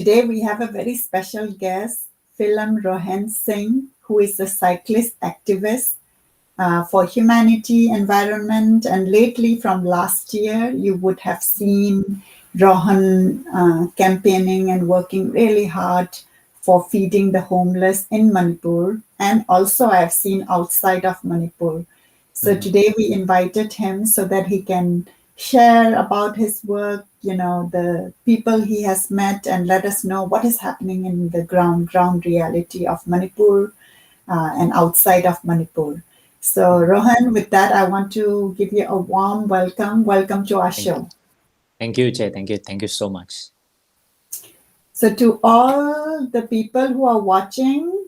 Today we have a very special guest, Philem Rohan Singh, who is a cyclist activist for humanity, environment, and lately from last year, you would have seen Rohan campaigning and working really hard for feeding the homeless in Manipur, and also I've seen outside of Manipur. So today we invited him so that he can share about his work, the people he has met, and let us know what is happening in the ground reality of Manipur and outside of Manipur. So Rohan, with that, I want to give you a warm welcome. Welcome to our show. Thank you, Jay. Thank you so much. So to all the people who are watching,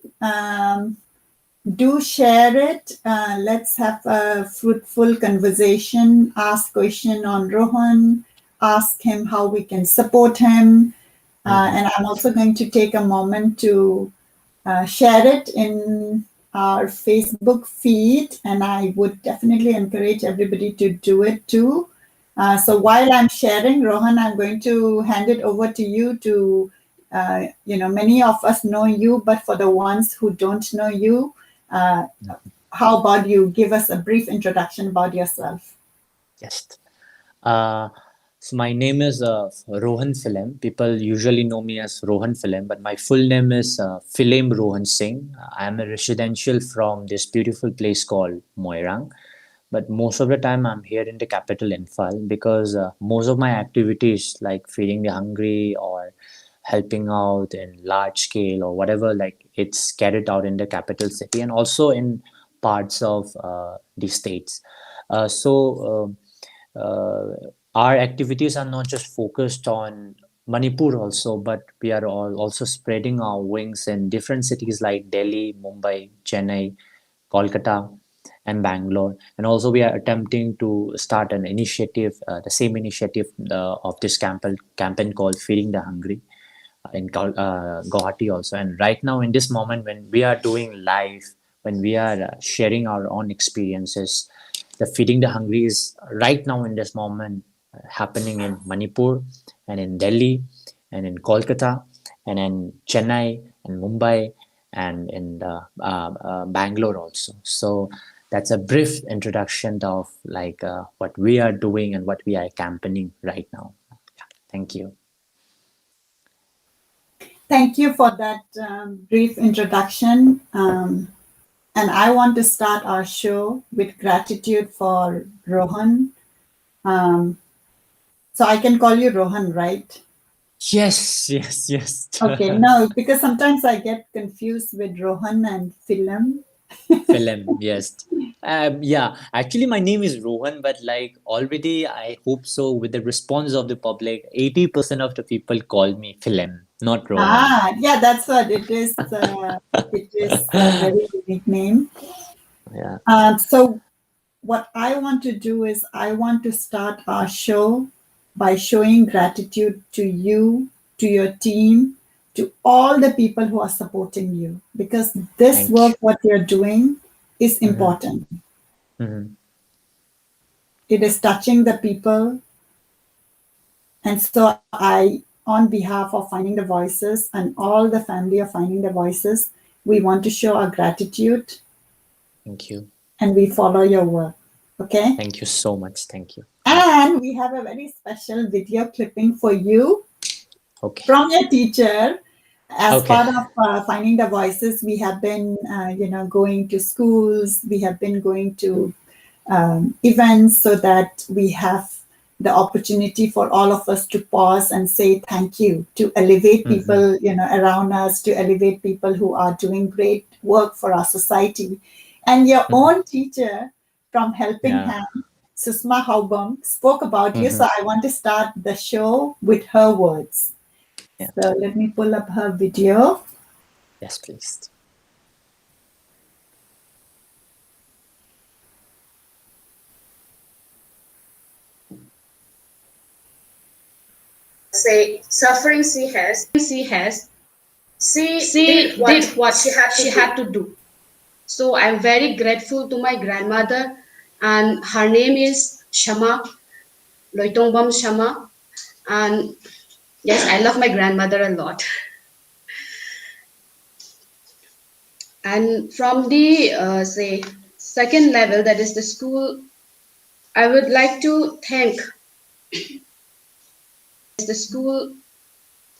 do share it. Let's have a fruitful conversation. Ask question on Rohan. Ask him how we can support him. And I'm also going to take a moment to share it in our Facebook feed, and I would definitely encourage everybody to do it too. So while I'm sharing, Rohan, I'm going to hand it over to you to, many of us know you, but for the ones who don't know you, how about you give us a brief introduction about yourself? Yes. So my name is Rohan Philem. People usually know me as Rohan Philem, but my full name is Philem Rohan Singh. I am a residential from this beautiful place called Moirang. But most of the time I'm here in the capital Imphal because most of my activities like feeding the hungry or helping out in large scale or whatever, like it's carried out in the capital city and also in parts of the states. Our activities are not just focused on Manipur also, but we are also spreading our wings in different cities like Delhi, Mumbai, Chennai, Kolkata, and Bangalore. And also, we are attempting to start an initiative, the same initiative of this campaign called Feeding the Hungry in Guwahati also. And right now, in this moment, when we are doing live, when we are sharing our own experiences, the Feeding the Hungry is right now in this moment happening in Manipur and in Delhi and in Kolkata and in Chennai and Mumbai and in Bangalore also. So that's a brief introduction of like what we are doing and what we are campaigning right now. Thank you. Thank you for that brief introduction. And I want to start our show with gratitude for Rohan. So I can call you Rohan, right? Yes. Okay, no, because sometimes I get confused with Rohan and Philem. Philem, yes. Yeah, actually, my name is Rohan, but like already, I hope so. With the response of the public, 80% of the people call me Philem, not Rohan. Yeah, that's what it is. It is a very unique name. Yeah. So what I want to do is I want to start our show by showing gratitude to you, to your team, to all the people who are supporting you, because this Thank you. work, what you're doing, is Mhm, important. mhm. It is touching the people. And so I, on behalf of Finding the Voices and all the family of Finding the Voices, we want to show our gratitude Thank you. and we follow your work. Okay? Thank you so much. Thank you. Yeah. And we have a very special video clipping for you Okay. from your teacher. As Okay. part of Finding the Voices, we have been, going to schools. We have been going to events so that we have the opportunity for all of us to pause and say thank you, to elevate Mhm, people, around us, to elevate people who are doing great work for our society. And your mhm. own teacher from Helping Yeah. Hand, Susma Haubam, spoke about you. Mhm. So I want to start the show with her words. Yeah. So let me pull up her video. Yes, please. Say suffering she has, she did what she had to she do. had to do. So I'm very grateful to my grandmother, and her name is Shama, Loitongbam Shama, and Yes, I love my grandmother a lot. And from the say second level, that is the school, I would like to thank the school.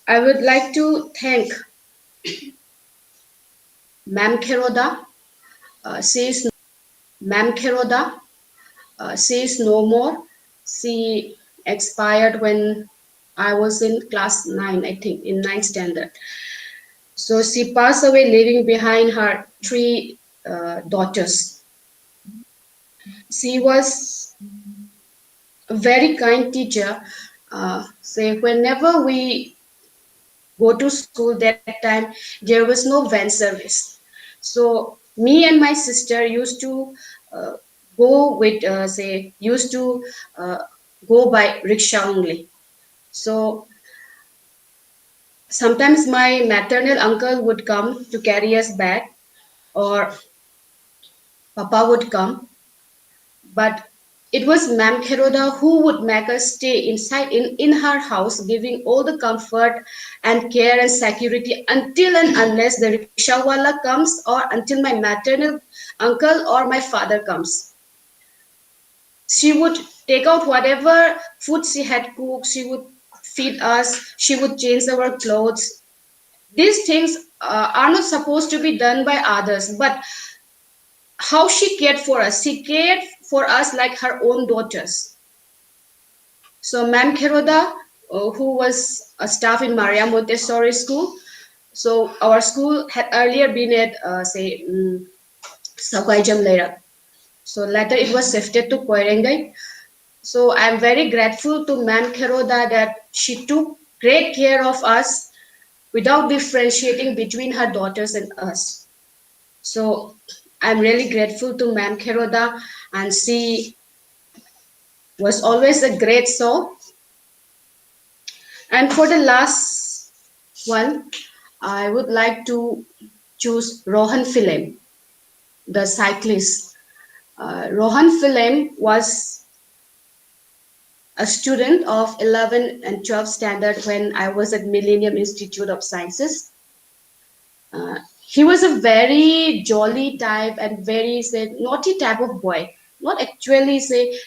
I would like to thank Ma'am Keroda. Says Ma'am Keroda. Says no more. She expired when I was in class 9, I think, in ninth standard. So she passed away, leaving behind her three daughters. She was a very kind teacher. Say whenever we go to school that time, there was no van service. So me and my sister used to uh, go with say used to uh, go by rickshaw only. So sometimes my maternal uncle would come to carry us back, or papa would come, but it was Ma'am Kheroda who would make us stay inside in her house, giving all the comfort and care and security until and unless the rickshawala comes, or until my maternal uncle or my father comes. She would take out whatever food she had cooked, she would feed us, she would change our clothes. These things are not supposed to be done by others, but how she cared for us, she cared for us like her own daughters. So Ma'am Kheroda, who was a staff in Maria Montessori school, so our school had earlier been at say Sakai Jamlera. So later it was shifted to Koirengai. So I'm very grateful to Ma'am Kheroda that she took great care of us without differentiating between her daughters and us. So I'm really grateful to Ma'am Kheroda, and she was always a great soul. And for the last one, I would like to choose Rohan Philem, the cyclist. Rohan Philem was a student of 11 and 12 standard when I was at Millennium Institute of Sciences. Uh, he was a very jolly type and very say naughty type of boy. Not actually say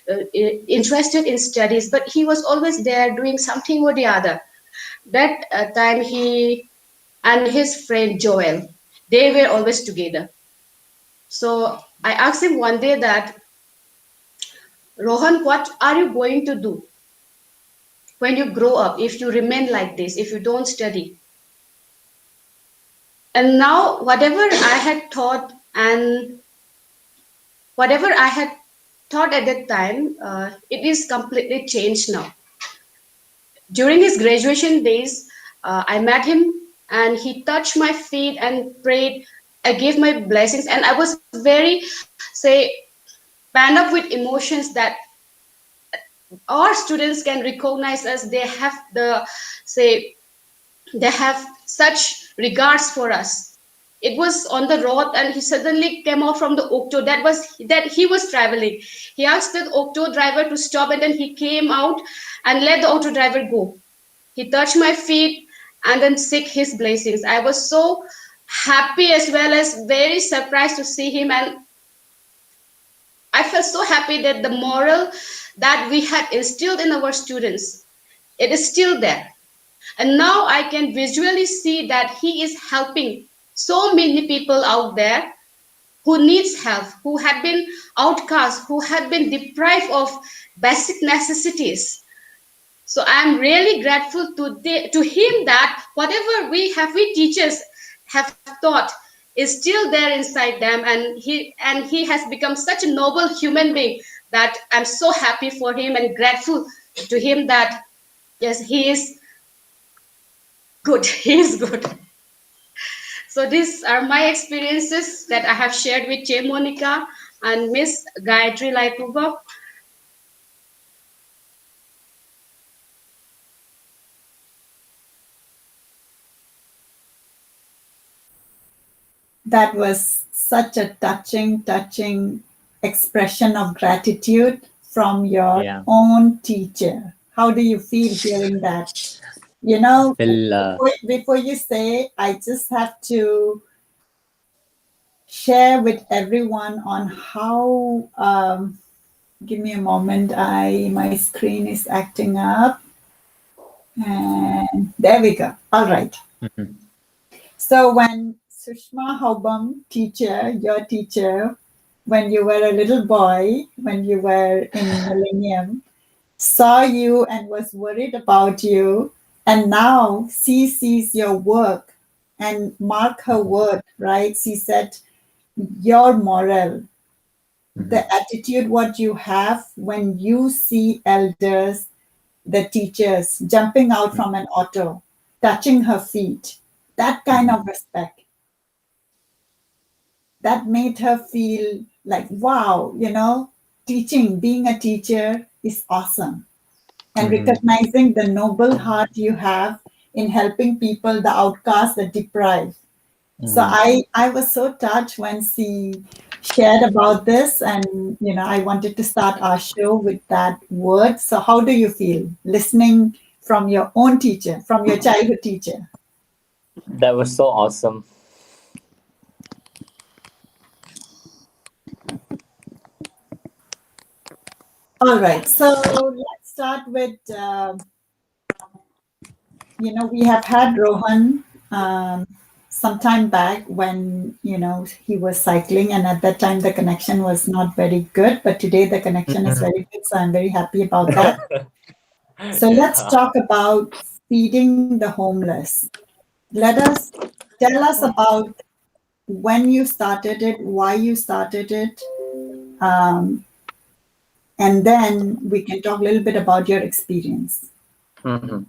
interested in studies, but he was always there doing something or the other. That time he and his friend Joel, they were always together. So I asked him one day that, Rohan, what are you going to do when you grow up if you remain like this, if you don't study? And now, whatever I had thought and whatever I had thought at that time, it is completely changed now. During his graduation days, I met him and he touched my feet and prayed. I gave my blessings, and I was very, say, panned up with emotions that our students can recognize us. They have the, say, they have such regards for us. It was on the road and he suddenly came out from the octo that he was traveling. He asked the octo driver to stop, and then he came out and let the auto driver go. He touched my feet and then seek his blessings. I was so happy as well as very surprised to see him, and I felt so happy that the moral that we had instilled in our students, it is still there. And now I can visually see that he is helping so many people out there who needs help, who had been outcast, who had been deprived of basic necessities. So I'm really grateful to him that whatever we teachers have taught is still there inside them, and he has become such a noble human being that I'm so happy for him and grateful to him that yes, he is good. He is good. So these are my experiences that I have shared with Che Monica and Miss Gayatri Laituba. That was such a touching expression of gratitude from your Yeah. own teacher. How do you feel hearing that? You know, Phil, before you say, I just have to share with everyone on how. Give me a moment. My screen is acting up, and there we go. All right. mhm, So when Sushma Haubam, teacher, your teacher, when you were a little boy, when you were in Millennium, saw you and was worried about you, and now she sees your work and mark her mhm, word, right? She said, your moral, the mhm, attitude what you have when you see elders, the teachers jumping out from an auto, touching her feet, that kind mhm, of respect, that made her feel like, wow, teaching, being a teacher is awesome. And mhm, recognizing the noble heart you have in helping people, the outcast, the deprived. So mhm. I was so touched when she shared about this, and I wanted to start our show with that word. So how do you feel listening from your own teacher, from your childhood teacher? That was so awesome. All right, so let's start with we have had Rohan some time back when he was cycling, and at that time the connection was not very good, but today the connection is very good, so I'm very happy about that. So let's Yeah. talk about feeding the homeless. Let us Tell us about when you started it, why you started it, um, and then we can talk a little bit about your experience. Mhm.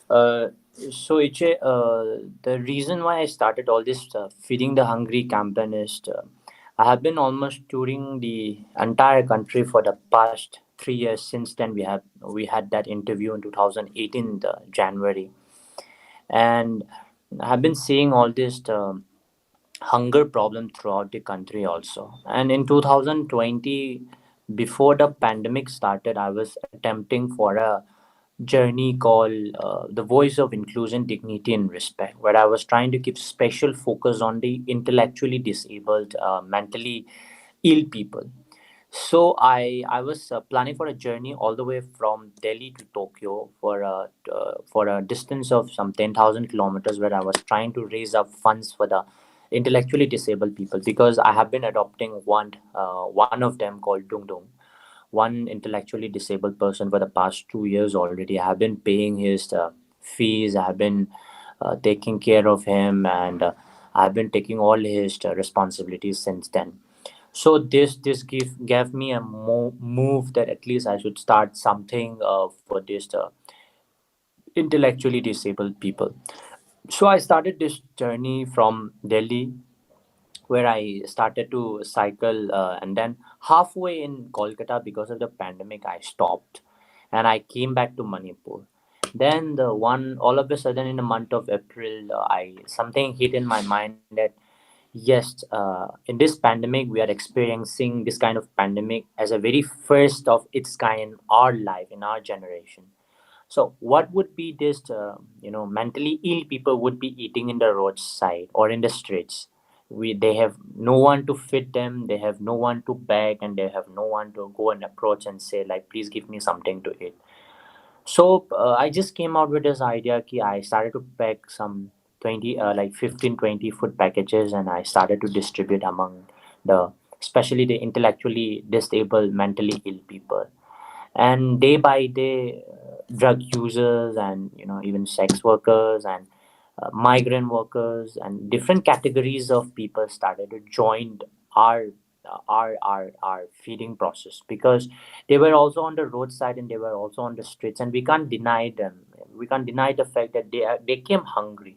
Uh, so Iche, the reason why I started all this feeding the hungry campaign is I have been almost touring the entire country for the past 3 years. Since then, we had that interview in 2018 January, and I have been seeing all this hunger problem throughout the country also. And in 2020, before the pandemic started, I was attempting for a journey called The Voice of Inclusion, Dignity, and Respect, where I was trying to keep special focus on the intellectually disabled, mentally ill people. So I was planning for a journey all the way from Delhi to Tokyo for a distance of some 10,000 kilometers, where I was trying to raise up funds for the intellectually disabled people, because I have been adopting one of them called Dung Dung, one intellectually disabled person, for the past 2 years already. I have been paying his fees. I have been taking care of him, and I have been taking all his responsibilities since then. So this gave me a move that at least I should start something for this intellectually disabled people. So I started this journey from Delhi, where I started to cycle, and then halfway in Kolkata, because of the pandemic, I stopped, and I came back to Manipur. Then the one all of a sudden in the month of April, I something hit in my mind that yes, in this pandemic we are experiencing this kind of pandemic as a very first of its kind in our life, in our generation. So, what would be this? Mentally ill people would be eating in the roadside or in the streets. They have no one to feed them. They have no one to beg, and they have no one to go and approach and say like, "Please give me something to eat." So I just came out with this idea. Ki I started to pack some 20, like 15, 20 food packages, and I started to distribute among especially the intellectually disabled, mentally ill people. And day by day, drug users, and even sex workers, and migrant workers, and different categories of people started to join our our feeding process, because they were also on the roadside, and they were also on the streets, and we can't deny them. We can't deny the fact that they came hungry.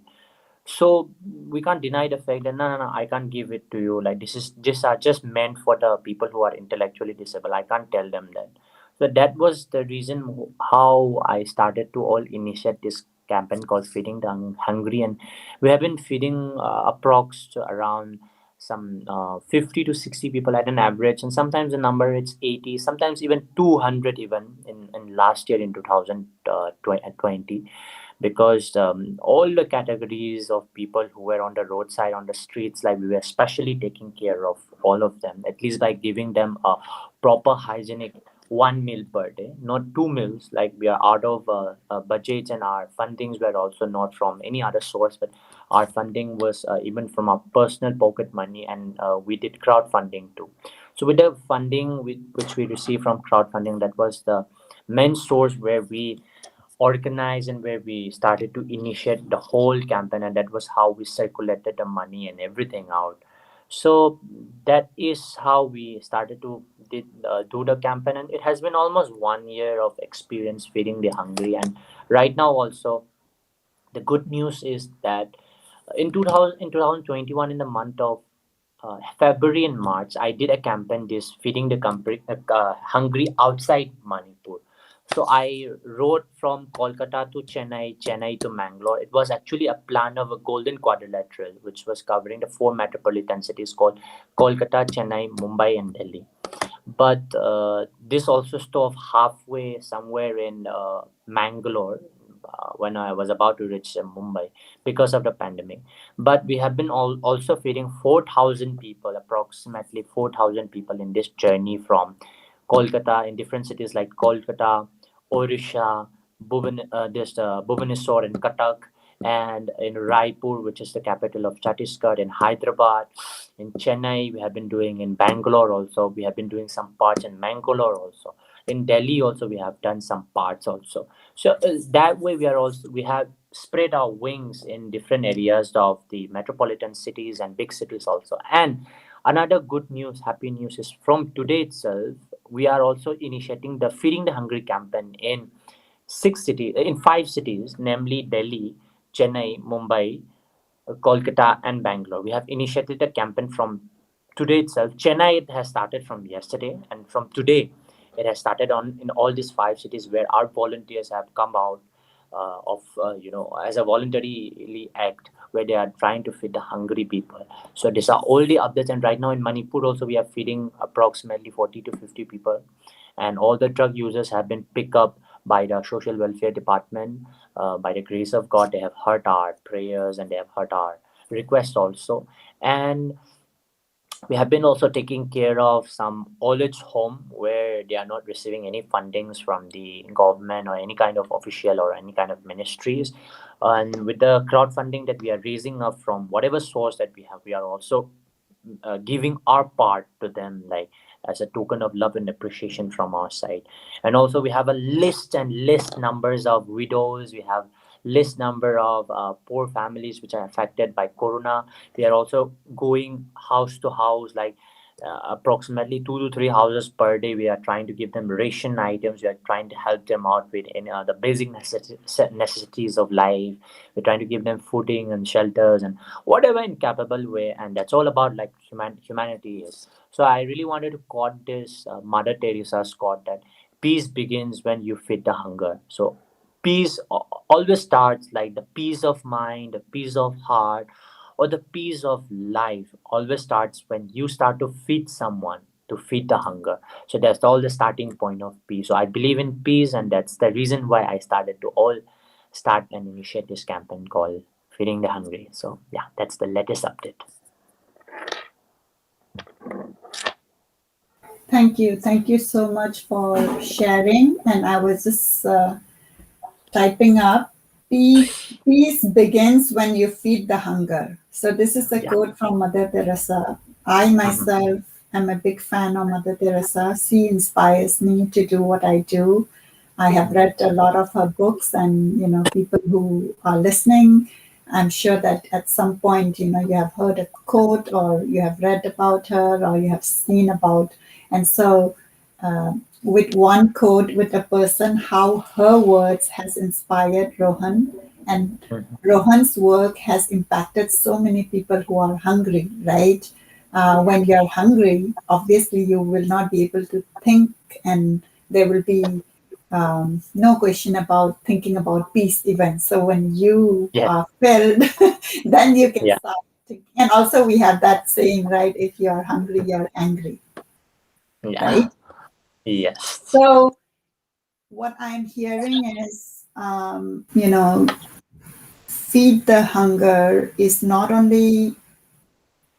So we can't deny the fact that no, I can't give it to you, like this are just meant for the people who are intellectually disabled. I can't tell them that. So that was the reason how I started to all initiate this campaign called Feeding the Hungry. And we have been feeding approx to around some 50 to 60 people at an average, and sometimes the number it's 80, sometimes even 200, even in last year in 2020. because all the categories of people who were on the roadside, on the streets, like we were especially taking care of all of them, at least by giving them a proper hygienic one meal per day, not two meals. Like we are out of budgets, and our fundings were also not from any other source, but our funding was even from our personal pocket money, and we did crowdfunding too. So with the funding which we received from crowdfunding, that was the main source where we organized and where we started to initiate the whole campaign, and that was how we circulated the money and everything out. So that is how we started to do the campaign, and it has been almost 1 year of experience feeding the hungry. And right now also, the good news is that in 2021, in the month of February and March, I did a campaign this feeding the hungry outside Manipur. So I rode from Kolkata to Chennai, Chennai to Mangalore. It was actually a plan of a golden quadrilateral, which was covering the four metropolitan cities called Kolkata, Chennai, Mumbai, and Delhi. But this also stopped halfway somewhere in Mangalore when I was about to reach Mumbai because of the pandemic. But we have been also feeding 4,000 people, approximately 4,000 people in this journey from Kolkata, in different cities like Kolkata, Odisha, Bhubaneswar, and Cuttack, and in Raipur, which is the capital of Chhattisgarh, in Hyderabad, in Chennai. We have been doing in Bangalore also. We have been doing some parts in Mangalore also. In Delhi also, we have done some parts also. So that way, we have spread our wings in different areas of the metropolitan cities and big cities also. And another good news, happy news, is from today itself, we are also initiating the Feeding the Hungry campaign in in 5 cities, namely Delhi, Chennai, Mumbai, Kolkata, and Bangalore. We have initiated a campaign from today itself. Chennai, it has started from yesterday, and from today it has started on in all these 5 cities where our volunteers have come out as a voluntary act where they are trying to feed the hungry people. So these are all the updates. And right now in Manipur also, we are feeding approximately 40 to 50 people, and all the drug users have been picked up by the social welfare department. By the grace of God, they have heard our prayers and they have heard our requests also. And we have been also taking care of some old age home where they are not receiving any fundings from the government or any kind of official or any kind of ministries. And with the crowdfunding that we are raising up from whatever source that we have, we are also giving our part to them, like as a token of love and appreciation from our side. And also we have a list numbers of widows. We have list number of poor families which are affected by corona. We are also going house to house, like approximately 2 to 3 houses per day. We are trying to give them ration items. We are trying to help them out with any the basic necessities of life. We're trying to give them fooding and shelters and whatever in capable way. And that's all about like humanity is. So I really wanted to quote this Mother Teresa's quote, that peace begins when you feed the hunger. So peace always starts, like the peace of mind, the peace of heart, or the peace of life always starts when you start to feed someone, to feed the hunger. So that's all the starting point of peace. So I believe in peace, and that's the reason why I started to all start and initiate this campaign called Feeding the Hungry. So yeah, that's the latest update. Thank you. Thank you so much for sharing. And I was just typing up, peace begins when you feed the hunger. So this is a Yeah. quote from Mother Teresa. I Mhm. myself am a big fan of Mother Teresa. She inspires me to do what I do. I have read a lot of her books, and people who are listening, I'm sure that at some point, you have heard a quote, or you have read about her, or you have seen about. And so with one quote, with a person, how her words has inspired Rohan, and Mhm. Rohan's work has impacted so many people who are hungry, right? When you're hungry, obviously you will not be able to think, and there will be no question about thinking about peace events. So when you Yeah. are filled, then you can Yeah. start thinking. And also we have that saying, right? If you are hungry, you're angry, Yeah. right? Yes. So what I'm hearing is you know, feed the hunger is not only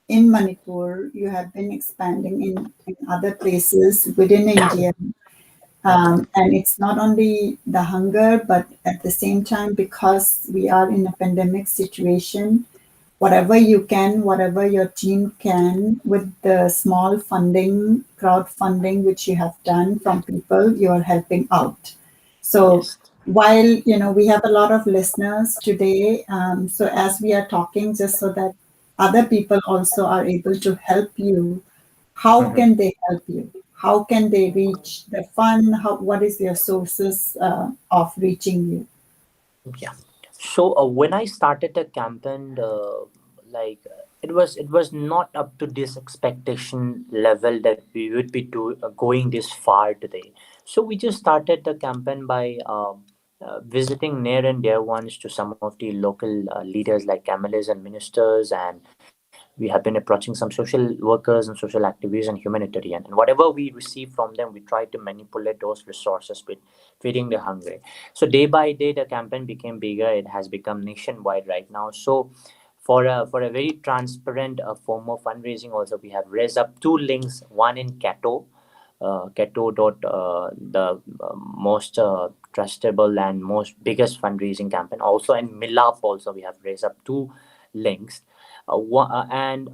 in Manipur, you have been expanding in other places within India. And it's not only the hunger, but at the same time, because we are in a pandemic situation, whatever you can, whatever your team can, with the small funding, crowdfunding, which you have done from people, you are helping out. So Yes. while we have a lot of listeners today, so as we are talking, just so that other people also are able to help you, how Mhm. can they help you? How can they reach the fund? What is your sources of reaching you? Yeah. So when I started the campaign, it was not up to this expectation level that we would be going this far today. So we just started the campaign by visiting near and dear ones to some of the local leaders like MLAs and ministers, and we have been approaching some social workers and social activists and humanitarian. And whatever we receive from them, we try to manipulate those resources with feeding the hungry. So day by day, the campaign became bigger. It has become nationwide right now. So for a very transparent form of fundraising, also we have raised up two links. One in Keto dot the most trustable and most biggest fundraising campaign. Also in Milap, also we have raised up two links, and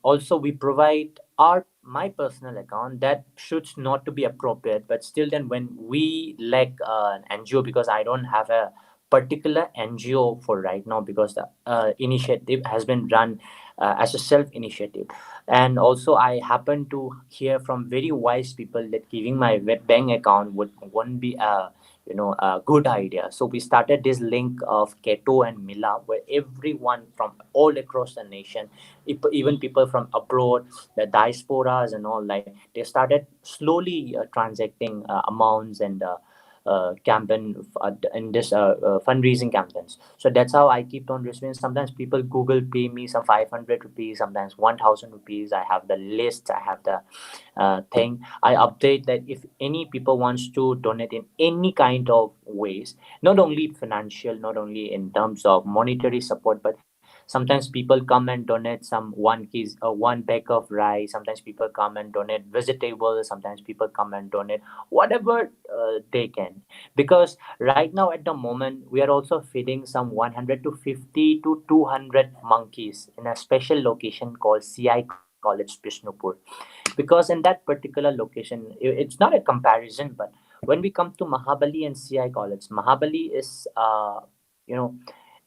also we provide our my personal account that should not to be appropriate, but still then when we lack an NGO, because I don't have a particular NGO for right now, because the initiative has been run as a self initiative. And also I happen to hear from very wise people that giving my web bank account won't be a good idea. So we started this link of Keto and Mila, where everyone from all across the nation, even people from abroad, the diasporas and all, like they started slowly transacting amounts and campaign in this fundraising campaigns. So that's how I keep on receiving. Sometimes people Google pay me some 500 rupees, sometimes 1000 rupees. I have the list, I have the thing. I update that if any people wants to donate in any kind of ways, not only financial, not only in terms of monetary support, but sometimes people come and donate some 1 bag of rice. Sometimes people come and donate vegetables. Sometimes people come and donate whatever they can, because right now at the moment we are also feeding some 100 to 50 to 200 monkeys in a special location called CI College Bishnupur. Because in that particular location, it's not a comparison, but when we come to Mahabali and CI College, Mahabali you know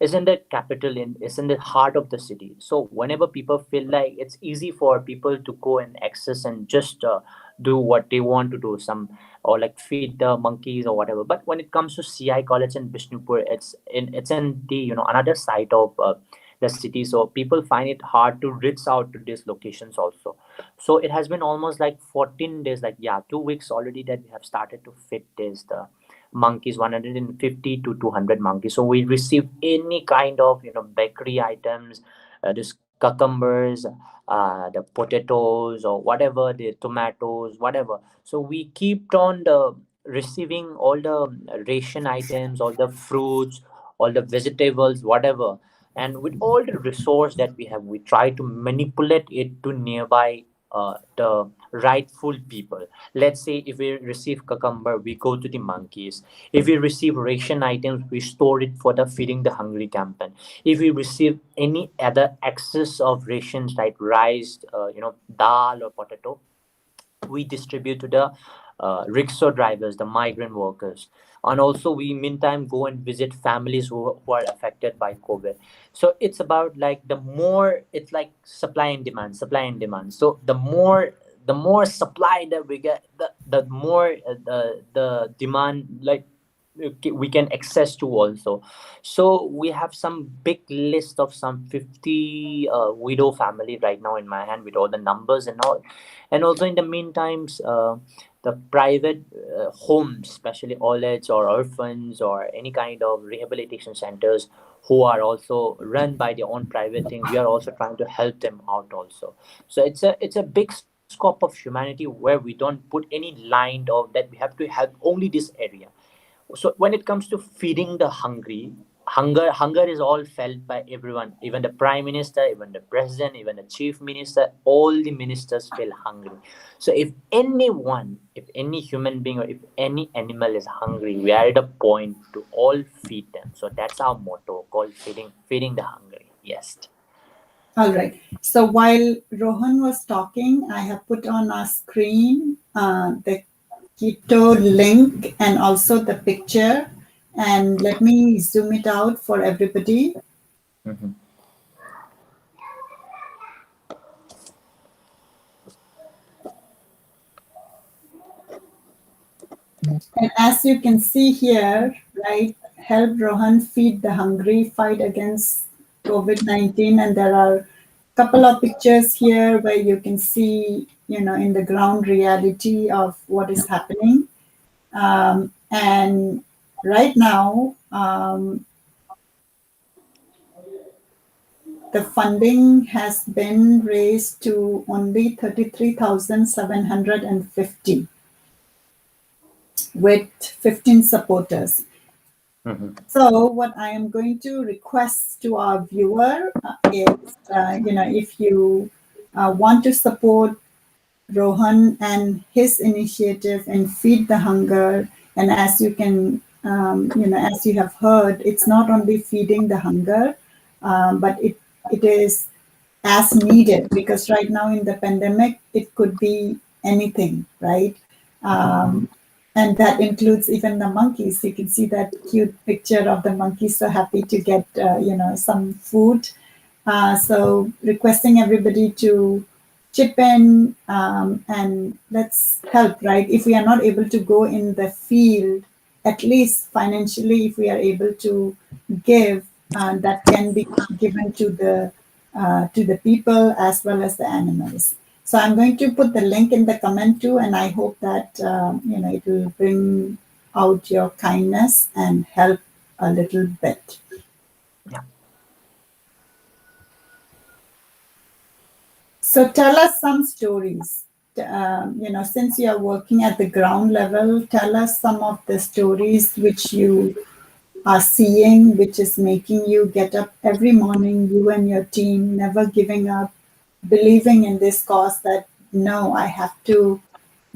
is in the capital, is in the heart of the city. So whenever people feel like it's easy for people to go and access and just do what they want to do, some or like feed the monkeys or whatever. But when it comes to CI College in Bishnupur, it's in the another side of the city, so people find it hard to reach out to these locations also. So it has been almost like 14 days, like, yeah, 2 weeks already, that we have started to feed this the monkeys, 150 to 200 monkeys. So we receive any kind of bakery items, this cucumbers, the potatoes or whatever, the tomatoes, whatever. So we keep on receiving all the ration items, all the fruits, all the vegetables, whatever. And with all the resource that we have, we try to manipulate it to nearby the rightful people. Let's say if we receive cucumber, we go to the monkeys. If we receive ration items, we store it for the feeding the hungry campaign. If we receive any other excess of rations like rice, dal or potato, we distribute to the rickshaw drivers, the migrant workers. And also we meantime go and visit families who are affected by COVID. So it's about like the more, it's like supply and demand. So the more supply that we get, the more the demand, like we can access to also. So we have some big list of some 50 widow family right now in my hand with all the numbers and all. And also in the meantimes, the private homes, especially old age or orphans or any kind of rehabilitation centers who are also run by their own private thing, we are also trying to help them out also. So it's a big scope of humanity, where we don't put any line of that we have to help only this area. So when it comes to feeding the hungry, hunger is all felt by everyone, even the prime minister, even the president, even the chief minister, all the ministers feel hungry. So if any human being or if any animal is hungry, we are at a point to all feed them. So that's our motto called feeding the hungry. Yes. All right. So while Rohan was talking, I have put on our screen the keto link and also the picture. And let me zoom it out for everybody. Mhm. And as you can see here, right, help Rohan feed the hungry, fight against COVID-19. And there are a couple of pictures here where you can see, in the ground reality of what is happening. And right now, the funding has been raised to only 33,750 with 15 supporters. Mhm. So what I am going to request to our viewer is, if you want to support Rohan and his initiative and Feed the Hunger, and as you can, as you have heard, it's not only feeding the hunger, but it is as needed, because right now in the pandemic, it could be anything, right? Um, and that includes even the monkeys. You can see that cute picture of the monkeys so happy to get some food. So requesting everybody to chip in, and let's help, right? If we are not able to go in the field, at least financially, if we are able to give, that can be given to the people as well as the animals. So I'm going to put the link in the comment too, and I hope that it will bring out your kindness and help a little bit. Yeah. So tell us some stories. Since you are working at the ground level, tell us some of the stories which you are seeing, which is making you get up every morning, you and your team, never giving up, believing in this cause that no, I have to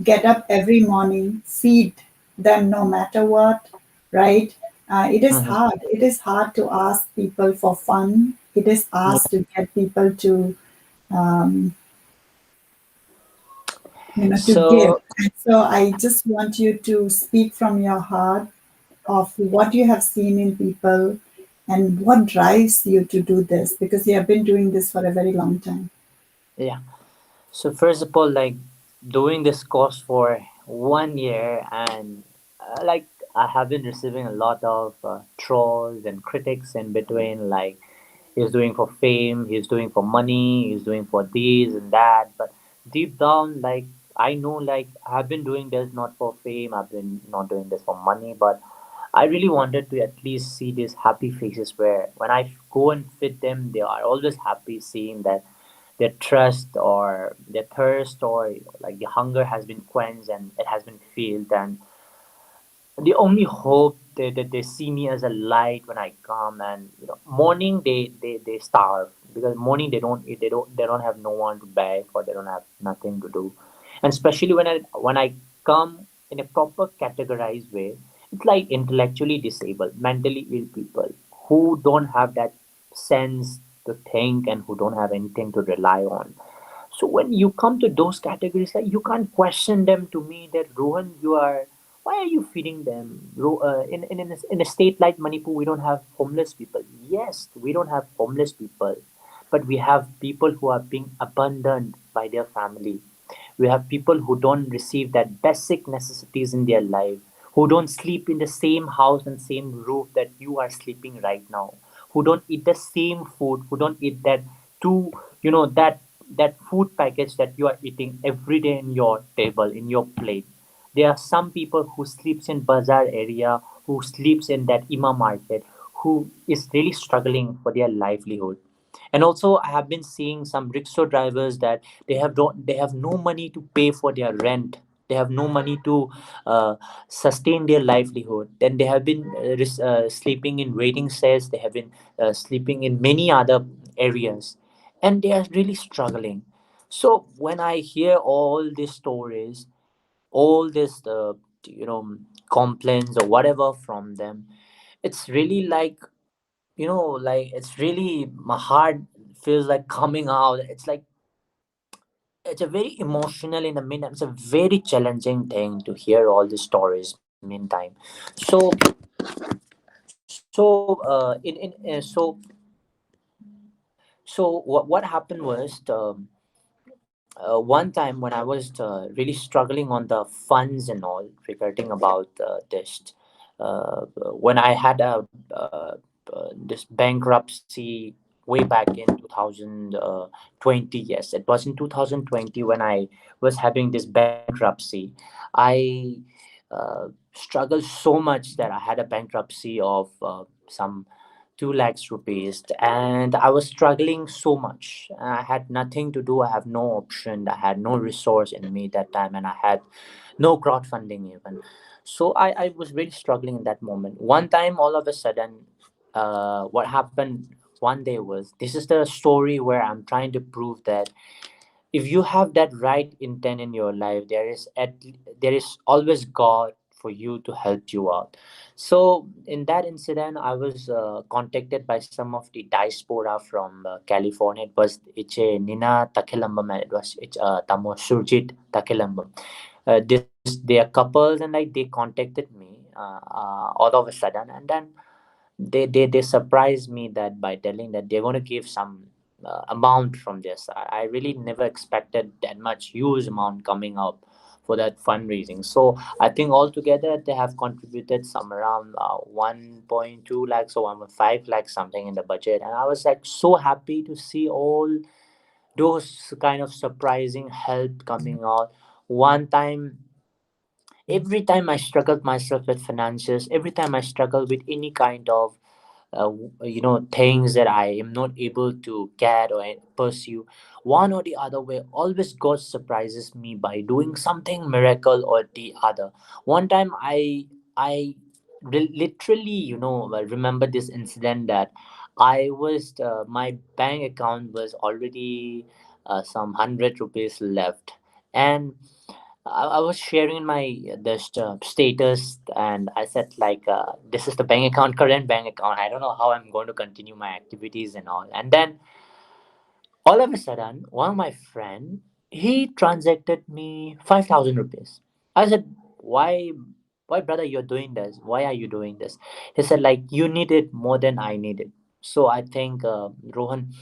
get up every morning, feed them no matter what, right? It is Mhm. hard. It is hard to ask people for fun. It is hard Yeah. to get people to um, to give. So And so I just want you to speak from your heart of what you have seen in people and what drives you to do this, because you have been doing this for a very long time. yeah. So first of all, like doing this course for 1 year, and like I have been receiving a lot of trolls and critics in between. Like he's doing for fame, he's doing for money, he's doing for this and that. But deep down, like I know, like I've been doing this not for fame. I've been not doing this for money, but I really wanted to at least see these happy faces where when I go and feed them, they are always happy seeing that their trust or their thirst or like the hunger has been quenched and it has been filled, and the only hope that they see me as a light when I come. And morning they starve because morning they don't eat, they don't have no one to beg or they don't have nothing to do. And especially when I come in a proper categorized way, it's like intellectually disabled, mentally ill people who don't have that sense to think and who don't have anything to rely on. So when you come to those categories, like you can't question them to me that Rohan, why are you feeding them? In a state like Manipur, we don't have homeless people. Yes, we don't have homeless people, but we have people who are being abandoned by their family. We have people who don't receive that basic necessities in their life, who don't sleep in the same house and same roof that you are sleeping right now, who don't eat the same food, who don't eat that two, that food package that you are eating every day in your table, in your plate. There are some people who sleeps in bazaar area, who sleeps in that Ima market, who is really struggling for their livelihood. And also I have been seeing some rickshaw drivers that they have no money to pay for their rent. They have no money to sustain their livelihood. Then they have been sleeping in waiting sets. They have been sleeping in many other areas, and they are really struggling. So when I hear all these stories, all this complaints or whatever from them, it's really like, like, it's really, my heart feels like coming out. It's like, it's a very emotional in the meantime. It's a very challenging thing to hear all these stories meantime. So what happened was, one time when I was really struggling on the funds and all regarding about this, when I had this bankruptcy way back in 2020. Yes, it was in 2020 when I was having this bankruptcy. I struggled so much that I had a bankruptcy of some 2 lakhs rupees, and I was struggling so much. I had nothing to do. I have no option. I had no resource in me that time, and I had no crowdfunding even. So I was really struggling in that moment. One time, all of a sudden, what happened one day was, this is the story where I'm trying to prove that if you have that right intent in your life, there is always God for you to help you out. So in that incident, I was contacted by some of the diaspora from California. It's a Nina Takilambam, and it's Tamo Surjit Takilambam. They are couples, and like, they contacted me all of a sudden, and then they surprised me that by telling that they're going to give some amount from this. I really never expected that much huge amount coming up for that fundraising. So I think altogether they have contributed some around 1.2 lakhs or 1.5 lakhs something in the budget, and I was like so happy to see all those kind of surprising help coming out. One time, every time I struggled myself with finances, every time I struggle with any kind of things that I am not able to get or pursue, one or the other way, always God surprises me by doing something miracle or the other. One time I literally, remember this incident that I was my bank account was already some 100 rupees left, and I was sharing my this status, and I said like, this is the bank account, current bank account. I don't know how I'm going to continue my activities and all. And then all of a sudden, one of my friend, he transacted me 5,000 rupees. I said, why, brother, you're doing this? Why are you doing this? He said like, you need it more than I need it. So I think, Rohan,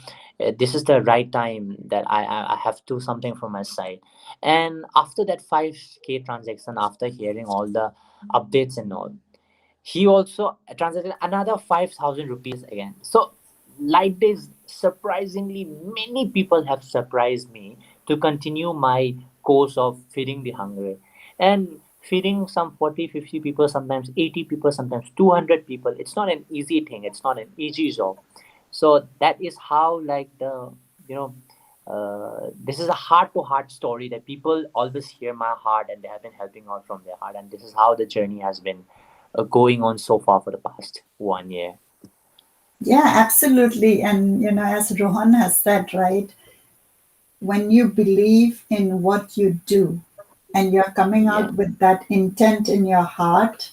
this is the right time that I have to do something from my side. And after that 5K transaction, after hearing all the updates and all, he also transacted another 5,000 rupees again. So like this, surprisingly many people have surprised me to continue my course of feeding the hungry, and feeding some 40, 50 people, sometimes 80 people, sometimes 200 people. It's not an easy thing, it's not an easy job. So that is how, like, the you know this is a heart to heart story that people always hear my heart, and they have been helping out from their heart, and this is how the journey has been going on so far for the past 1 year. Yeah, absolutely. And, as Rohan has said, right, when you believe in what you do and you're coming Yeah. out with that intent in your heart,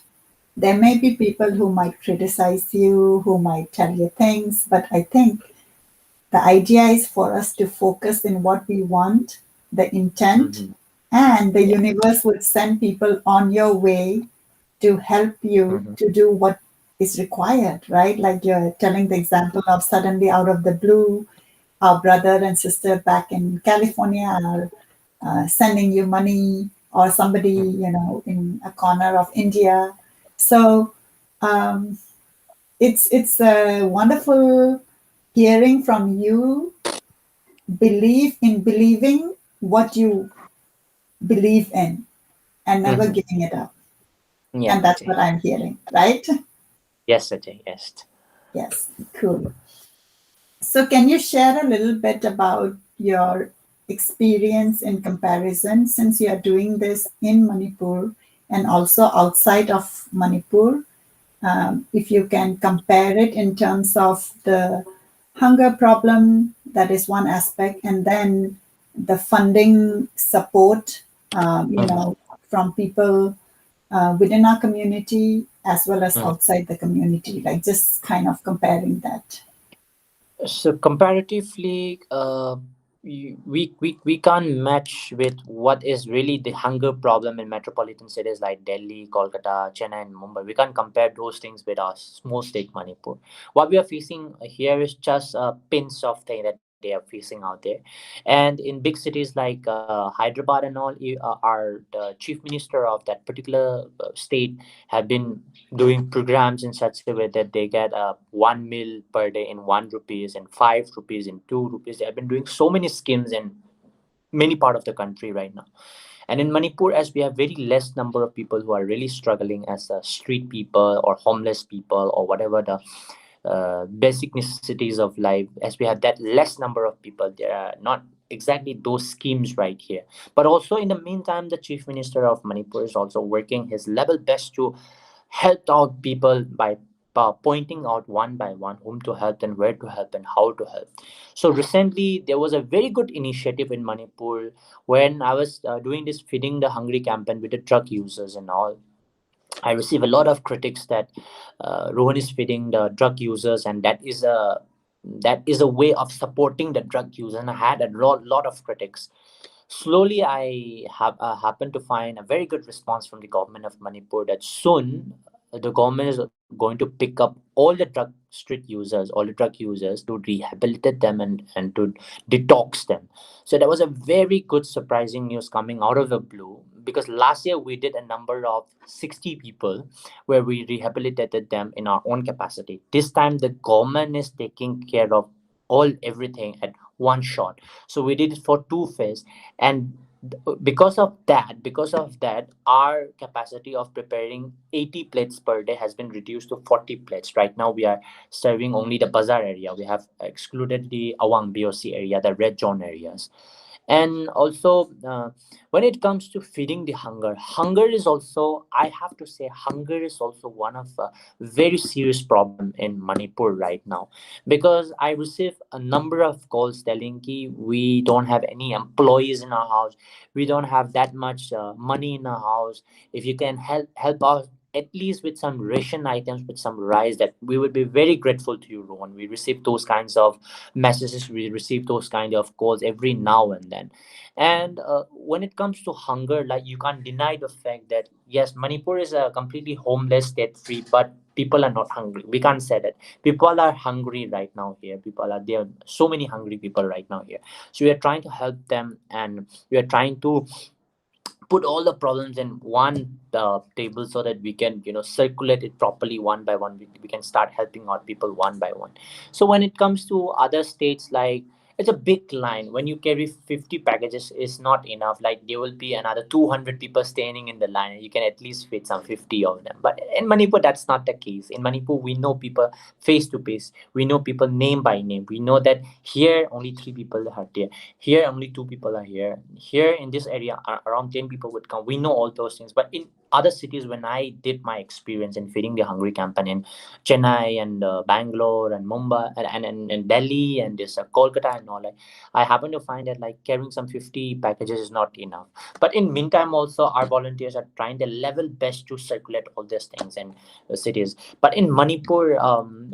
there may be people who might criticize you, who might tell you things, but I think the idea is for us to focus in what we want, the intent, Hmm. and the Yeah. universe would send people on your way to help you Hmm. to do what is required, right? Like you're telling the example of suddenly out of the blue, our brother and sister back in California are sending you money, or somebody, in a corner of India. So um, it's wonderful hearing from you. Believe in believing what you believe in and never Hmm. giving it up. Yeah, And that's Ajay. what I'm hearing, right? Yes, Ajay. Yes. Yes, cool. So, can you share a little bit about your experience in comparison, since you are doing this in Manipur and also outside of Manipur? If you can compare it in terms of the hunger problem, that is one aspect, and then the funding support, from people within our community as well as Mhm. outside the community, like just kind of comparing that. So comparatively, we can't match with what is really the hunger problem in metropolitan cities like Delhi, Kolkata, Chennai, and Mumbai. We can't compare those things with our small state Manipur. What we are facing here is just a pinch of thing that they are facing out there. And in big cities like Hyderabad and all, the chief minister of that particular state have been doing programs in such a way that they get a 1 meal per day in 1 rupees and 5 rupees and 2 rupees. They have been doing so many schemes in many part of the country right now. And in Manipur, as we have very less number of people who are really struggling as street people or homeless people or whatever the basic necessities of life, as we have that less number of people, there are not exactly those schemes right here. But also in the meantime, the chief minister of Manipur is also working his level best to help out people by pointing out one by one whom to help and where to help and how to help. So recently there was a very good initiative in Manipur when I was doing this feeding the hungry campaign with the drug users and all. I receive a lot of critics that Rohan is feeding the drug users, and that is a way of supporting the drug user. And I had a lot of critics. Slowly, I have happened to find a very good response from the government of Manipur that soon the government is going to pick up all the all the drug users, to rehabilitate them and to detox them. So that was a very good surprising news coming out of the blue, because last year we did a number of 60 people where we rehabilitated them in our own capacity. This time the government is taking care of all everything at one shot. So we did it for two phases, and because of that our capacity of preparing 80 plates per day has been reduced to 40 plates. Right now we are serving only the bazaar area. We have excluded the Awang BOC area, the red zone areas. And also when it comes to feeding the hunger is also, I have to say, hunger is also one of a very serious problem in Manipur right now, because I receive a number of calls telling ki we don't have any employees in our house, we don't have that much money in our house. If you can help us at least with some ration items, with some rice, that we would be very grateful to you, Rohan. We receive those kinds of messages, we receive those kind of calls every now and then. And when it comes to hunger, like, you can't deny the fact that yes, Manipur is a completely homeless, state free, but people are not hungry. We can't say that people are hungry right now here. People are there, so many hungry people right now here. So we are trying to help them, and we are trying to put all the problems in one table so that we can circulate it properly one by one. We can start helping out people one by one. So when it comes to other states, like, it's a big line. When you carry 50 packages is not enough. Like, there will be another 200 people standing in the line, and you can at least fit some 50 of them. But in Manipur, that's not the case. In Manipur, we know people face to face, we know people name by name. We know that here only 3 people are there, here only 2 people are here, here in this area around 10 people would come. We know all those things. But in other cities, when I did my experience in feeding the hungry campaign in Chennai and Bangalore and Mumbai and Delhi and this Kolkata and all, like, I happen to find that like carrying some 50 packages is not enough. But in meantime also, our volunteers are trying their level best to circulate all these things in cities. But in Manipur,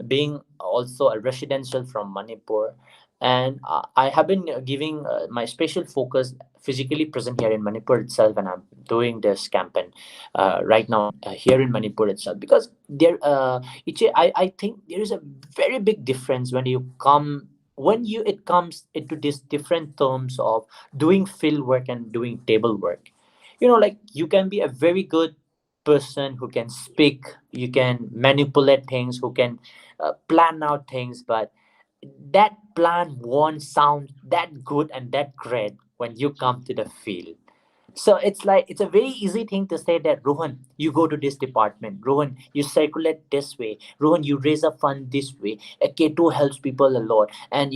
being also a residential from Manipur, and I have been giving my special focus physically present here in Manipur itself, and I'm doing this campaign right now here in Manipur itself, because I think there is a very big difference when it comes into these different terms of doing field work and doing table work. Like, you can be a very good person who can speak, you can manipulate things, who can plan out things, but that plan won't sound that good and that great when you come to the field. So it's like it's a very easy thing to say that Rohan, you go to this department. Rohan, you circulate this way. Rohan, you raise a fund this way. A K2 helps people a lot, and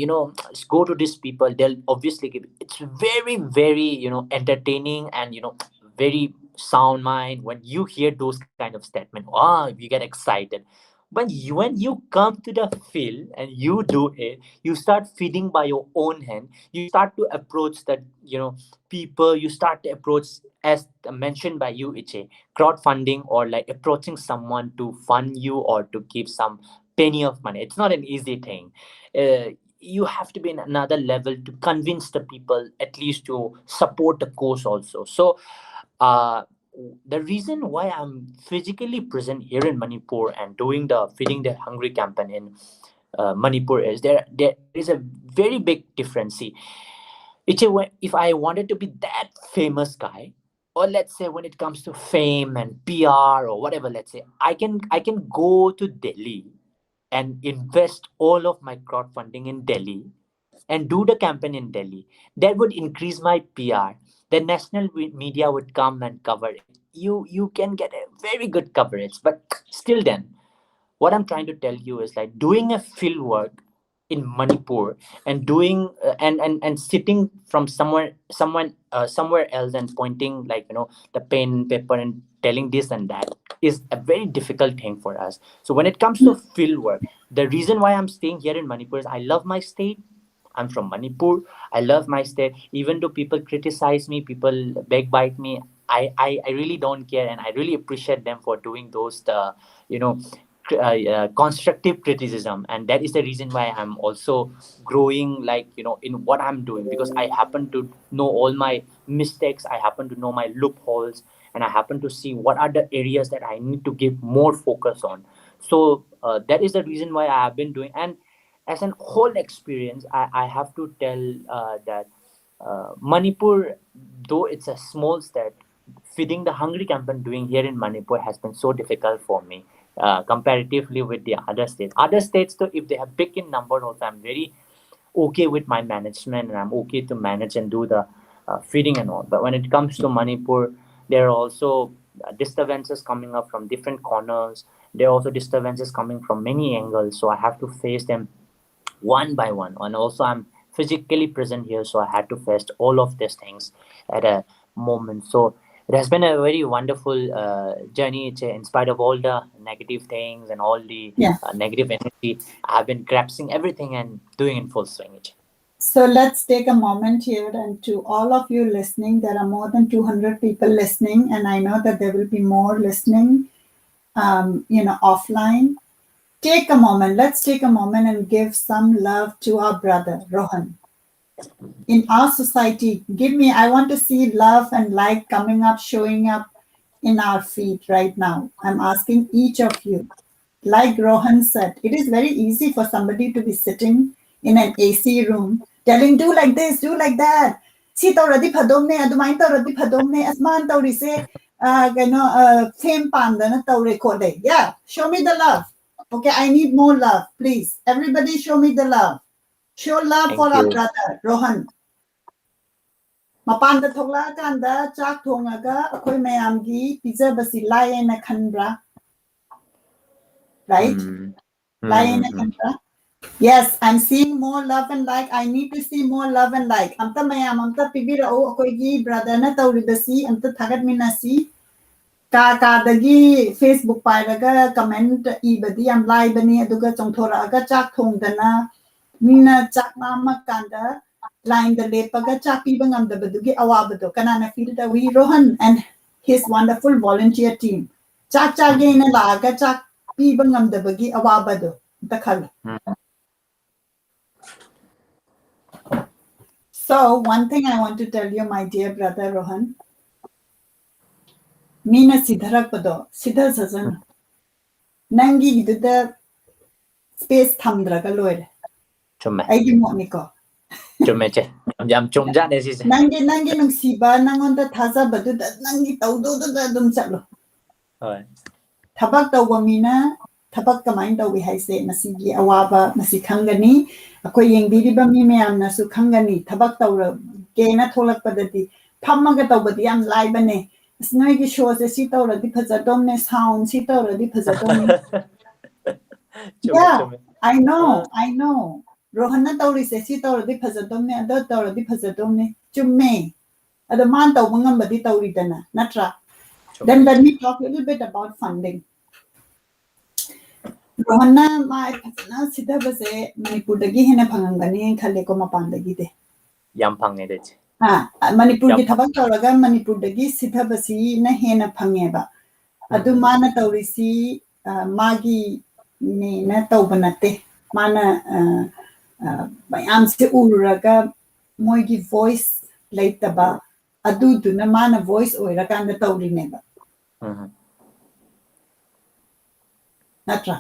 go to these people. They'll obviously give. It's very very entertaining and very sound mind when you hear those kind of statement. Ah, you get excited. When you come to the field and you do it, you start feeding by your own hand. You start to approach that people. You start to approach, as mentioned by you, Iche, crowdfunding, or like approaching someone to fund you or to give some penny of money. It's not an easy thing. You have to be in another level to convince the people at least to support the cause also. So uh, the reason why I'm physically present here in Manipur and doing the feeding the hungry campaign in Manipur is there is a very big difference. See, if I wanted to be that famous guy, or let's say when it comes to fame and PR or whatever, let's say I can go to Delhi and invest all of my crowdfunding in Delhi and do the campaign in Delhi. That would increase my PR. The national media would come and cover it. You can get a very good coverage, but still then what I'm trying to tell you is like doing a field work in Manipur and doing and sitting from somewhere else and pointing like the pen paper and telling this and that is a very difficult thing for us. So when it comes to field work, the reason why I'm staying here in Manipur is I love my state. I'm from Manipur. I love my state. Even though people criticize me, people backbite me, I really don't care, and I really appreciate them for doing those you know constructive criticism. And that is the reason why I'm also growing, like in what I'm doing, because I happen to know all my mistakes, I happen to know my loopholes, and I happen to see what are the areas that I need to give more focus on. So that is the reason why I have been doing. And as an whole experience, I have to tell that Manipur, though it's a small state, feeding the hungry campaign doing here in Manipur has been so difficult for me comparatively with the other states. Other states, though, if they have big in number, also I'm very okay with my management and I'm okay to manage and do the feeding and all. But when it comes to Manipur, there are also disturbances coming up from different corners. There are also disturbances coming from many angles, so I have to face them one by one. And also I'm physically present here, so I had to face all of these things at a moment. So it has been a very wonderful journey. In spite of all the negative things and all the Yeah. negative energy, I've been grasping everything and doing in full swing. So let's take a moment here, and to all of you listening, there are more than 200 people listening, and I know that there will be more listening, offline. Take a moment. Let's take a moment and give some love to our brother, Rohan. In our society, I want to see love and light coming up, showing up in our feed right now. I'm asking each of you. Like Rohan said, it is very easy for somebody to be sitting in an AC room telling, do like this, do like that. Si tauradi phadomne, adumain tauradi phadomne, asman taurise, fame pandana taure kode. Yeah, show me the love. Okay, I need more love, please. Everybody show me the love. Show love Thank for our you. brother, Rohan. Mapanda thoglakanda chak thongaga akhoi mayamgi pizabasi layena khanbra. Right? Layena khanbra. Yes, I'm seeing more love and like. I need to see more love and like. Amta mayam amta pibirao akoigi brother na tauribasi amta thagat minasi. Ka dagi Facebook pairaga comment ibadi am live bani aduga chongthora aga chak thongdana mina chak mama kanda line the lepaga chak pibangam the badugi awabado kanana feel the we Rohan and his wonderful volunteer team chak chagena laga chak pibangam the bagi awabado the khal. So one thing I want to tell you, my dear brother Rohan, mina sidharakpado sidhar sajan nangi giduda space thamdraga loire. Chumme. Aigi moniko. Chumme che. Jam chumja ne si. Nangi nungsiba nangonda thaza badu da nangi taudo da dum chalo. Thabak tawba mina thabak kamain tawbi haise masigi awaba masi khangani akoi yengbiriba mi mayam na su khangani thabak tawra kena tholakpadati ꯐꯝꯃꯒ ꯇꯧꯕꯗꯤ ꯌꯥꯝ ꯂꯥꯏꯕꯅꯦ ꯑꯁ ꯅꯣꯏꯒꯤ ꯁꯣꯁꯦ ꯁꯤ ꯇꯧꯔꯗꯤ ꯐꯖꯗꯧꯅꯦ sound ꯁꯤ ꯇꯧꯔꯗꯤ ꯐꯖꯗꯧꯅꯦ Chume, yeah chume. I know Rohanna tꯧꯔꯤꯁꯦ ꯁꯤ ꯇꯧꯔꯗꯤ ꯐꯖꯗꯧꯅꯦ ꯑꯗꯣ ꯇꯧꯔꯗꯤ ꯐꯖꯗꯧꯅꯦ ꯆꯨꯝꯃꯦ ꯑꯗꯣ ꯃꯥꯅ ꯇꯧꯕ ꯉꯝꯕꯗꯤ ꯇꯧꯔꯤꯗꯅ ꯅꯠꯇ꯭ꯔꯥ then let me talk a little bit about funding Rohanna ꯃꯥꯏ ꯐꯖꯅ ꯁꯤꯊꯕꯁꯦ ꯃꯅꯤꯄꯨꯔꯗꯒꯤ ꯍꯦꯟꯅ ꯐꯪꯉꯝꯒꯅꯤ ꯈꯜꯂꯦꯀꯣ ꯃꯄꯥꯟꯗꯒꯤꯗꯤ Yam phang ne dech. ꯃꯅꯤꯄꯨꯔꯒꯤ Yam ꯊꯕꯛ ꯇꯧꯔꯒ ꯃꯅꯤꯄꯨꯔꯗꯒꯤ ꯁꯤꯊꯕꯁꯤꯅ ꯍꯦꯟꯅ ꯐꯪꯉꯦꯕ ꯑꯗꯨ ꯃꯥꯅ ꯇꯧꯔꯤꯁꯤ ꯃꯥꯒꯤ ꯅꯦꯅ ꯇꯧꯕ ꯅꯠꯇꯦ ꯃꯥꯅ ꯃꯌꯥꯝꯁꯦ ꯎꯔꯨꯔꯒ ꯃꯣꯏꯒꯤ ꯚꯣꯏꯁ ꯂꯩꯇꯕ ꯑꯗꯨꯗꯨꯅ ꯃꯥꯅ ꯚꯣꯏꯁ ꯑꯣꯏꯔꯀꯥꯟꯗ ꯇꯧꯔꯤꯅꯦꯕ ꯅꯠꯇ꯭ꯔꯥ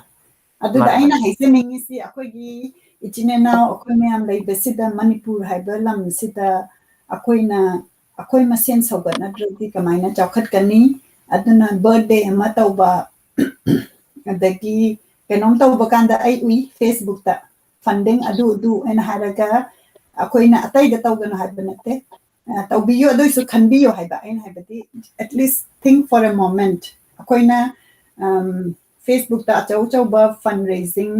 ꯑꯗꯨꯗ ꯑꯩꯅ ꯍꯥꯏꯖꯅꯤꯡꯉꯤꯁꯤ ꯑꯩꯈꯣꯏꯒꯤ ꯏꯆꯤꯟ ꯏꯅꯥꯎ ꯑꯩꯈꯣꯏ ꯃꯌꯥꯝ ꯂꯩꯕꯁꯤꯗ ꯃꯅꯤꯄꯨꯔ ꯍꯥꯏꯕ ꯂꯝꯁꯤꯗ ꯑꯩꯈꯣꯏ ꯃꯁꯦꯟ ꯁꯧꯒꯠꯅꯗ꯭ꯔꯗꯤ ꯀꯃꯥꯏꯅ ꯆꯥꯎꯈꯠꯀꯅꯤ ꯑꯗꯨꯅ ꯕꯔꯊꯗꯦ ꯑꯃ ꯇꯧꯕ ꯑꯗꯒꯤ ꯀꯩꯅꯣꯝ ꯇꯧꯕ ꯀꯥꯟꯗ ꯑꯩ ꯎꯏ ꯐꯦꯁꯕꯨꯛꯇ ꯐꯟꯗꯤꯡ ꯑꯗꯨ ꯑꯩꯅ ꯍꯥꯏꯔꯒ ꯑꯩꯈꯣꯏꯅ ꯑꯇꯩꯗ ꯇꯧꯒꯅꯨ ꯍꯥꯏꯕ ꯅꯠꯇꯦ ꯇꯧꯕꯤꯌꯨ ꯑꯗꯨꯏꯁꯨ ꯈꯟꯕꯤꯌꯨ ꯍꯥꯏꯕ ꯑꯩꯅ ꯍꯥꯏꯕꯗꯤ at least think for a moment ꯑꯩꯈꯣꯏꯅ ꯐꯦꯁꯕꯨꯛꯇ ꯑꯆꯧꯕ ꯐꯟ ꯔꯦꯖꯤꯡ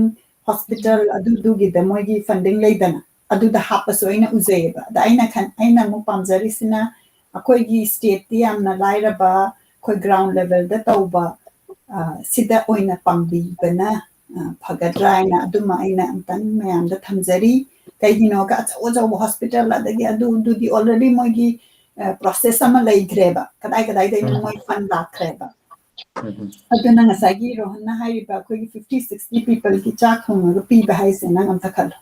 ꯍꯣꯁꯄꯤꯇꯥꯜ ꯑꯗꯨꯒꯤꯗ ꯃꯣꯏꯒꯤ ꯐꯟꯗꯤꯡ ꯂꯩꯗꯅ ꯑꯗꯨꯗ ꯍꯥꯞꯄꯁꯨ ꯑꯩꯅ ꯎꯖꯩꯌꯦꯕ ꯑꯗ ꯑꯩꯅ ꯑꯃꯨꯛ ꯄꯥꯝꯖꯔꯤꯁꯤꯅ ꯑꯩꯈꯣꯏꯒꯤ ꯁ꯭ꯇꯦꯠꯇꯤ ꯌꯥꯝꯅ ꯂꯥꯏꯔꯕ ꯑꯩꯈꯣꯏ ꯒ꯭ꯔꯥꯎꯟ ꯂꯦꯚꯦꯜꯗ ꯇꯧꯕ ꯁꯤꯗ ꯑꯣꯏꯅ ꯄꯥꯡꯕꯤꯕꯅ ꯐꯒꯗ꯭ꯔꯥ ꯍꯥꯏꯅ ꯑꯗꯨꯃ ꯑꯩꯅ ꯑꯝꯇꯪ ꯃꯌꯥꯝꯗ ꯊꯝꯖꯔꯤ ꯀꯩꯒꯤꯅꯣꯒ ꯑꯆꯧꯕ ꯍꯣꯁꯄꯤꯇꯥꯜ ꯑꯗꯒꯤ ꯑꯗꯨꯗꯤ ꯑꯣꯜꯔꯦꯗꯤ ꯃꯣꯏꯒꯤ ꯄ꯭ꯔꯣꯁꯦꯁ ꯑꯃ ꯂꯩꯈ꯭ꯔꯦꯕ ꯀꯗꯥꯏꯗꯩꯅꯣ ꯃꯣꯏ ꯐꯟ ꯂꯥꯛꯈ꯭ꯔꯦꯕ ꯑꯗꯨꯅ ꯉꯁꯥꯏꯒꯤ ꯔꯣꯍꯟꯅ ꯍꯥꯏꯔꯤꯕ ꯑꯩꯈꯣꯏꯒꯤ 50-60 ꯄꯤꯄꯜꯒꯤ ꯆꯥꯛ ꯊꯣꯡꯉꯒ ꯄꯤꯕ ꯍꯥꯏꯁꯦ ꯅꯪ ꯑꯝꯇ ꯈꯜꯂꯣ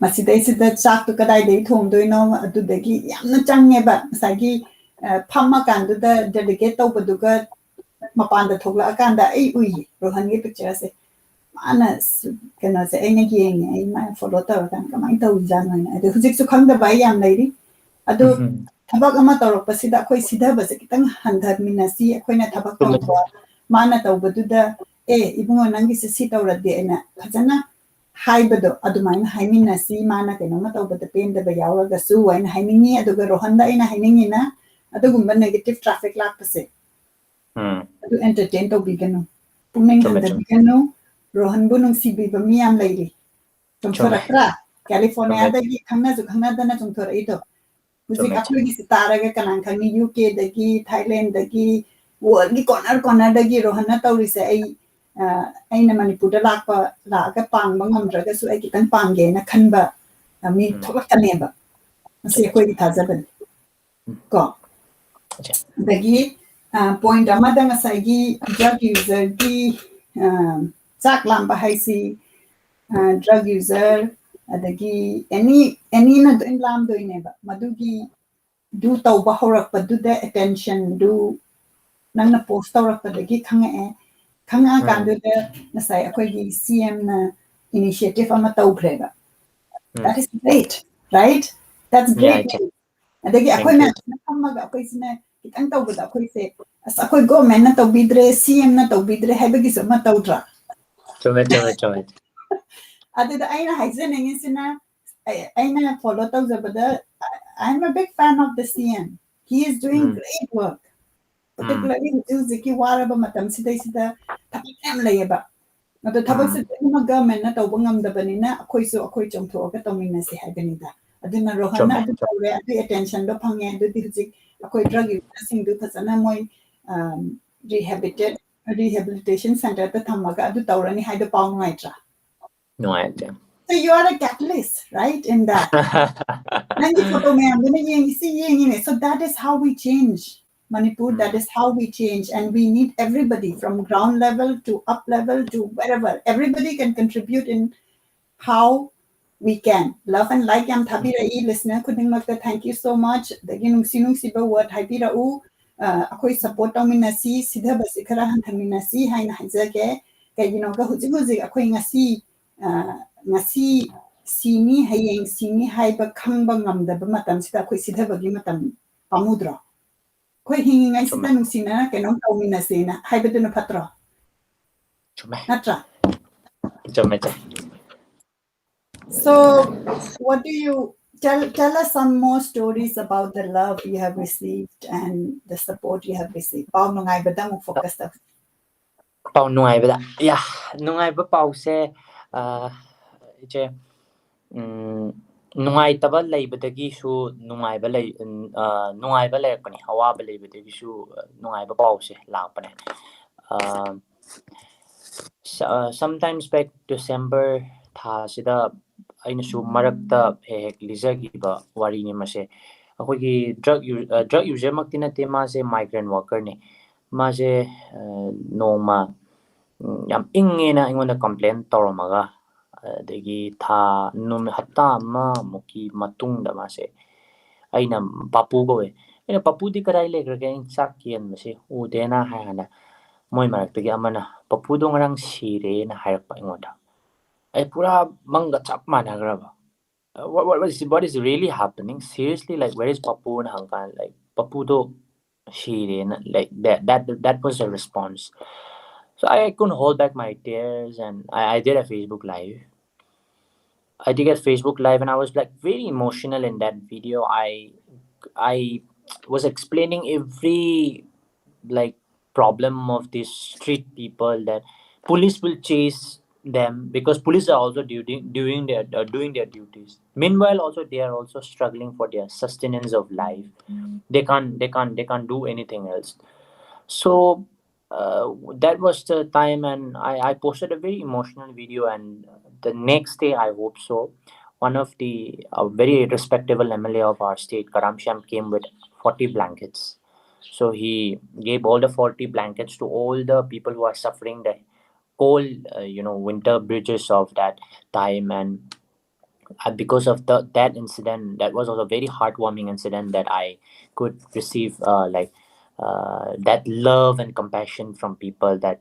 ꯃꯁꯤꯗꯩꯁꯤꯗ ꯆꯥꯛꯇꯨ ꯀꯗꯥꯏꯗꯒꯤ ꯊꯣꯡꯗꯣꯏꯅꯣ ꯑꯗꯨꯗꯒꯤ ꯌꯥꯝꯅ ꯆꯪꯉꯦꯕ ꯉꯁꯥꯏꯒꯤ ꯐꯝꯃꯀꯥꯟꯗꯨꯗ ꯗꯦꯂꯤꯒꯦꯠ ꯇꯧꯕꯗꯨꯒ ꯃꯄꯥꯟꯗ ꯊꯣꯛꯂꯛꯑꯀꯥꯟꯗ ꯑꯩ ꯎꯏꯌꯦ ꯔꯣꯍꯟꯒꯤ ꯄꯤꯛꯆꯔꯁꯦ ꯃꯥꯅ ꯀꯩꯅꯣꯁꯦ ꯑꯩꯅ ꯌꯦꯡꯉꯦ ꯑꯩ ꯃꯥꯅ ꯐꯣꯂꯣ ꯇꯧꯔꯀꯥꯟꯗ ꯀꯃꯥꯏꯅ ꯇꯧꯔꯤꯖꯥꯠꯅꯣ ꯍꯥꯏꯅ ꯑꯗꯣ ꯍꯧꯖꯤꯛꯁꯨ ꯈꯪꯗꯕ ꯑꯩ ꯌꯥꯝ ꯂꯩꯔꯤ ꯑꯗꯣ ꯊꯕꯛ ꯑꯃ ꯇꯧꯔꯛꯄꯁꯤꯗ ꯑꯩꯈꯣꯏ ꯁꯤꯊꯕꯁꯦ ꯈꯤꯇꯪ ꯍꯟꯊꯃꯤꯟꯅꯁꯤ ꯑꯩꯈꯣꯏꯅ ꯊꯕꯛ ꯇꯧꯕ ꯃꯥꯅ ꯇꯧꯕꯗꯨꯗ ꯏꯕꯨꯡꯉꯣ ꯅꯪꯒꯤꯁꯦ ꯁꯤ ꯇꯧꯔꯗꯤ ꯑꯩꯅ ꯐꯖꯅ ꯍꯥꯏꯕꯗꯣ ꯑꯗꯨꯃꯥꯏꯅ ꯍꯥꯏꯃꯤꯟꯅꯁꯤ ꯃꯥꯅ ꯀꯩꯅꯣꯝꯃ ꯇꯧꯕꯗ ꯄꯦꯟꯗꯕ ꯌꯥꯎꯔꯒꯁꯨ ꯑꯩꯅ ꯍꯥꯏꯅꯤꯡꯉꯤ ꯑꯗꯨꯒ ꯔꯣꯍꯟꯗ ꯑꯩꯅ ꯍꯥꯏꯅꯤꯡꯉꯤꯅ ꯑꯗꯨꯒꯨꯝꯕ ꯅꯦꯒꯦꯇꯤቭ ꯇ꯭ꯔꯥꯐꯤꯛ ꯂꯥꯛꯄꯁꯦ ꯑꯗꯨ ꯑꯦꯟꯇꯔꯇꯦꯟ ꯇꯧꯕꯤꯒꯅꯨ ꯄꯨꯛꯅꯤꯡ ꯍꯟꯊꯕꯤꯒꯅꯨ ꯔꯣꯍꯟꯕꯨ ꯅꯨꯡꯁꯤꯕꯤꯕ ꯃꯤ ꯌꯥꯝ ꯂꯩꯔꯤ ꯆꯣꯡꯊꯣꯔꯛꯇ꯭ꯔꯥ ꯀꯦꯂꯤꯐꯣꯔꯅꯤꯌꯥꯗꯒꯤ ꯈꯪꯅꯁꯨ ꯈꯪꯅꯗꯅ ꯆꯣꯡꯊꯣꯔꯛꯏꯗꯣ ꯍꯧꯖꯤꯛ ꯑꯩꯈꯣꯏꯒꯤꯁꯤ ꯇꯥꯔꯒ ꯀꯅꯥ ꯈꯪꯅꯤ UKꯗꯒꯤ ꯊꯥꯏꯂꯦꯟꯗꯒꯤ ꯋꯥꯔꯜꯒꯤ ꯀꯣꯅꯔꯗꯒꯤ ꯔꯣꯍꯟꯅ ꯇꯧꯔꯤꯁꯦ ꯑꯩꯅ ꯃꯅꯤꯄꯨꯔꯗ ꯂꯥꯛꯑꯒ ꯄꯥꯡꯕ ꯉꯝꯗ꯭ꯔꯒꯁꯨ ꯑꯩ ꯈꯤꯇꯪ ꯄꯥꯡꯒꯦꯅ ꯈꯟꯕ ꯃꯤ ꯊꯣꯛꯂꯛꯀꯅꯦꯕ ꯃꯁꯤ ꯑꯩꯈꯣꯏꯒꯤ ꯊꯥꯖꯕꯅꯤ ꯀꯣ ꯑꯗꯒꯤ ꯄꯣꯏꯟꯠ ꯑꯃꯗ ꯉꯁꯥꯏꯒꯤ ꯗ꯭ꯔꯒ ꯌꯨꯖꯔꯒꯤ ꯆꯥꯛ ꯂꯥꯝꯕ ꯍꯥꯏꯁꯤ ꯗ꯭ꯔꯒ ꯌꯨꯖꯔ ꯑꯗꯒꯤ ꯑꯦꯅꯤꯅ ꯑꯗꯨꯝ ꯂꯥꯝꯗꯣꯏꯅꯦꯕ ꯃꯗꯨꯒꯤ ꯗꯨ ꯇꯧꯕ ꯍꯧꯔꯛꯄꯗꯨꯗ ꯑꯦꯇꯦꯟꯁꯟꯗꯨ ꯅꯪꯅ ꯄꯣꯁ ꯇꯧꯔꯛꯄꯗꯒꯤ ꯈꯪꯉꯛꯑꯀꯥꯟꯗꯨꯗ ꯉꯁꯥꯏ ꯑꯩꯈꯣꯏꯒꯤ CMꯅ ꯏꯅꯤꯁꯤꯌꯦꯇꯤቭ ꯑꯃ ꯇꯧꯈ꯭ꯔꯦꯕ that is great right that's great ꯑꯗꯒꯤ ꯑꯩꯈꯣꯏ ꯃꯌꯥꯝꯁꯤꯅ ꯐꯝꯃꯒ ꯑꯩꯈꯣꯏꯁꯤꯅ ꯈꯤꯇꯪ ꯇꯧꯕꯗ ꯑꯩꯈꯣꯏꯁꯦ ꯑꯁ ꯑꯩꯈꯣꯏ ꯒꯣꯔꯃꯦꯟꯅ ꯇꯧꯕꯤꯗ꯭ꯔꯦ CMꯅ ꯇꯧꯕꯤꯗ꯭ꯔꯦ ꯍꯥꯏꯕꯒꯤꯁꯨ ꯑꯃ ꯇꯧꯗ꯭ꯔꯥ ꯆꯨꯝꯃꯦ ꯑꯗꯨꯗ ꯑꯩꯅ ꯍꯥꯏꯖꯅꯤꯡꯉꯤꯁꯤꯅ ꯑꯩꯅ follow ꯇꯧꯖꯕꯗ I'm a big fan of the CM he is doing great work particularly hꯧꯖꯤꯛꯀꯤ ꯋꯥꯔꯕ ꯃꯇꯝꯁꯤꯗꯩꯁꯤꯗ ꯊꯕꯛ ꯌꯥꯝ ꯂꯩꯌꯦꯕ ꯑꯗꯣ ꯊꯕꯛꯁꯦ ꯂꯣꯏꯅꯃꯛ ꯒꯚꯔꯟꯃꯦꯟꯠꯅ ꯇꯧꯕ ꯉꯝꯗꯕꯅꯤ나 ꯑꯩꯈꯣꯏ ꯆꯣꯡꯊꯣꯛꯑꯒ ꯇꯧꯃꯤꯟꯅꯁꯤ ꯍꯥꯏꯕꯅꯤꯗ ꯑꯗꯨꯅ ꯔꯣꯍꯟꯅ ꯑꯗꯨ ꯇꯧꯔꯦ ꯑꯗꯨ ꯑꯦꯇꯦꯟꯁꯟꯗꯣ ꯐꯪꯉꯦ ꯑꯗꯨꯗꯤ ꯍꯧꯖꯤꯛ ꯑꯩꯈꯣꯏ ꯗ꯭ꯔꯒ ꯌꯨꯖꯔꯁꯤꯡꯗꯨ ꯐꯖꯅ ꯃꯣꯏ ꯔꯤꯍꯦꯕꯤꯂꯤꯇꯦꯁꯟ ꯁꯦꯟꯇꯔꯗ ꯊꯝꯃꯒ ꯑꯗꯨ ꯇꯧꯔꯅꯤ ꯍꯥꯏꯗꯣ ꯄꯥꯎ ꯅꯨꯡꯉꯥꯏꯇ꯭ꯔꯥ ꯅꯨꯡꯉꯥꯏꯇꯦ So you are a catalyst, right, in that. Nangi photo mayamduna yengine. So that is how we change Manipur. That is how we change, and we need everybody from ground level to up level to wherever. Everybody can contribute in how we can. Love and like yam thabira listener khudingmakta thank you so much. Dagi nungsi ba word habira akoi support tawminasi sidha basi khara hanthaminasi haina haijage kaigino ga hujig akoi ngasi sini hayeng sini haiba khangba ngamdaba matamsida akoi sidhabagi matam pamudra koi hingingai sida nungsina kenom tawminasena haibaduna patra natra so what do you tell us some more stories about the love you have received and the support you have received. Pao nungai ba dang focus ta. Pau nuaibada. Yeah, nuaiba pause iche ꯅꯨꯡꯉꯥꯏꯇꯕ ꯂꯩꯕꯗꯒꯤꯁꯨ ꯅꯨꯡꯉꯥꯏꯕ ꯂꯩꯔꯛꯄꯅꯦ ꯑꯋꯥꯕ ꯂꯩꯕꯗꯒꯤꯁꯨ ꯅꯨꯡꯉꯥꯏꯕ ꯄꯥꯎꯁꯦ ꯂꯥꯛꯄꯅꯦ sometimes back December ꯊꯥꯁꯤꯗ ꯑꯩꯅꯁꯨ ꯃꯔꯛꯇ ꯍꯦꯛ ꯂꯤꯖꯈꯤꯕ ꯋꯥꯔꯤꯅꯤ ꯃꯁꯦ ꯑꯩꯈꯣꯏꯒꯤ ꯗ꯭ꯔꯒ ꯌꯨꯖꯔꯃꯛꯇꯤ ꯅꯠꯇꯦ ꯃꯥꯁꯦ ꯃꯥꯏꯒ꯭ꯔꯦꯟ ꯋꯥꯔꯀꯔꯅꯦ ꯃꯥꯁꯦ ꯅꯣꯡꯃ ꯌꯥꯝ ꯏꯪꯉꯦꯅ ꯑꯩꯉꯣꯟꯗ ꯀꯝꯄ꯭ꯂꯦꯟ ꯇꯧꯔꯝꯃꯒ ꯑꯗꯒꯤ ꯅꯨꯃꯤꯠ ꯍꯞꯇꯥ ꯑꯃꯃꯨꯛꯀꯤ ꯃꯇꯨꯡꯗ ꯃꯥꯁꯦ ꯑꯩꯅ ꯄꯥꯄꯨ ꯀꯧꯋꯦ ꯑꯩꯅ ꯄꯥꯄꯨꯗꯤ ꯀꯗꯥꯏ ꯂꯩꯈ꯭ꯔꯒꯦ ꯑꯩꯅ ꯆꯥꯛ ꯌꯦꯟꯕꯁꯦ ꯎꯗꯦꯅ ꯍꯥꯏꯔꯒ ꯃꯣꯏ ꯃꯔꯛꯇꯒꯤ ꯑꯃꯅ ꯄꯥꯄꯨꯗꯣ ꯉꯔꯥꯡ ꯁꯤꯔꯦꯅ ꯍꯥꯏꯔꯛꯄ ꯑꯩꯉꯣꯟꯗ ꯑꯩ ꯄꯨꯔꯥ ꯃꯪꯒ ꯆꯞ ꯃꯥꯟꯅꯈ꯭ꯔꯕ what is really happening seriously like where is Papu and hangkan like Papudo shirena like that was the response so I couldn't hold back my tears and I did a Facebook live and I was like very emotional in that video I was explaining every like problem of these street people that police will chase them because police are also doing their duties meanwhile also they are also struggling for their sustenance of life they can't do anything else so that was the time and I posted a very emotional video and the next day I hope so one of the very respectable MLA of our state Karamsham came with 40 blankets so he gave all the 40 blankets to all the people who are suffering the cold, winter bridges of that time. And because of that incident, that was also a very heartwarming incident that I could receive that love and compassion from people that,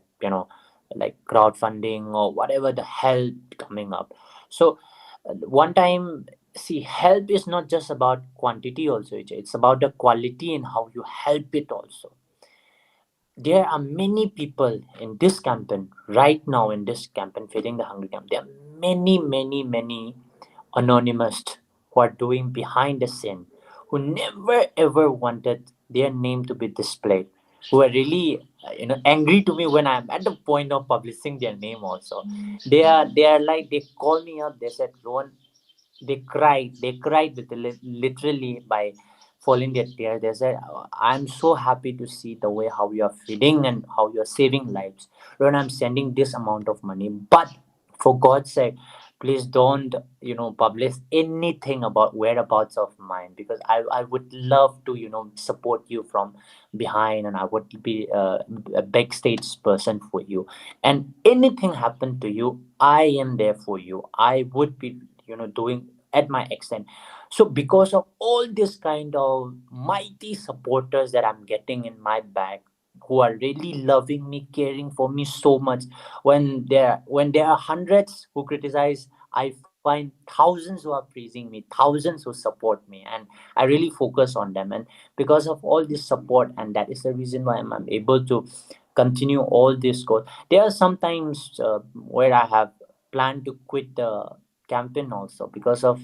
like crowdfunding or whatever the help coming up. So one time, see, help is not just about quantity also, it's about the quality and how you help it also. There are many people in this campaign right now in this campaign feeding the hungry camp. There are many anonymous who are doing behind the scene who never ever wanted their name to be displayed, who are really angry to me when I'm at the point of publishing their name also. They are like they call me up, they said, Rohan, they cried literally by falling their tears. They said, I'm so happy to see the way how you are feeding and how you are saving lives. When I'm sending this amount of money, but for God's sake, please don't publish anything about whereabouts of mine because I would love to support you from behind and I would be a backstage person for you and anything happen to you I am there for you. I would be doing at my extent. So because of all this kind of mighty supporters that I'm getting in my back who are really loving me, caring for me so much, when there are hundreds who criticize, I find thousands who are praising me, thousands who support me, and I really focus on them. And because of all this support, and that is the reason why I'm able to continue all this course. There are sometimes where I have planned to quit the campaign also because of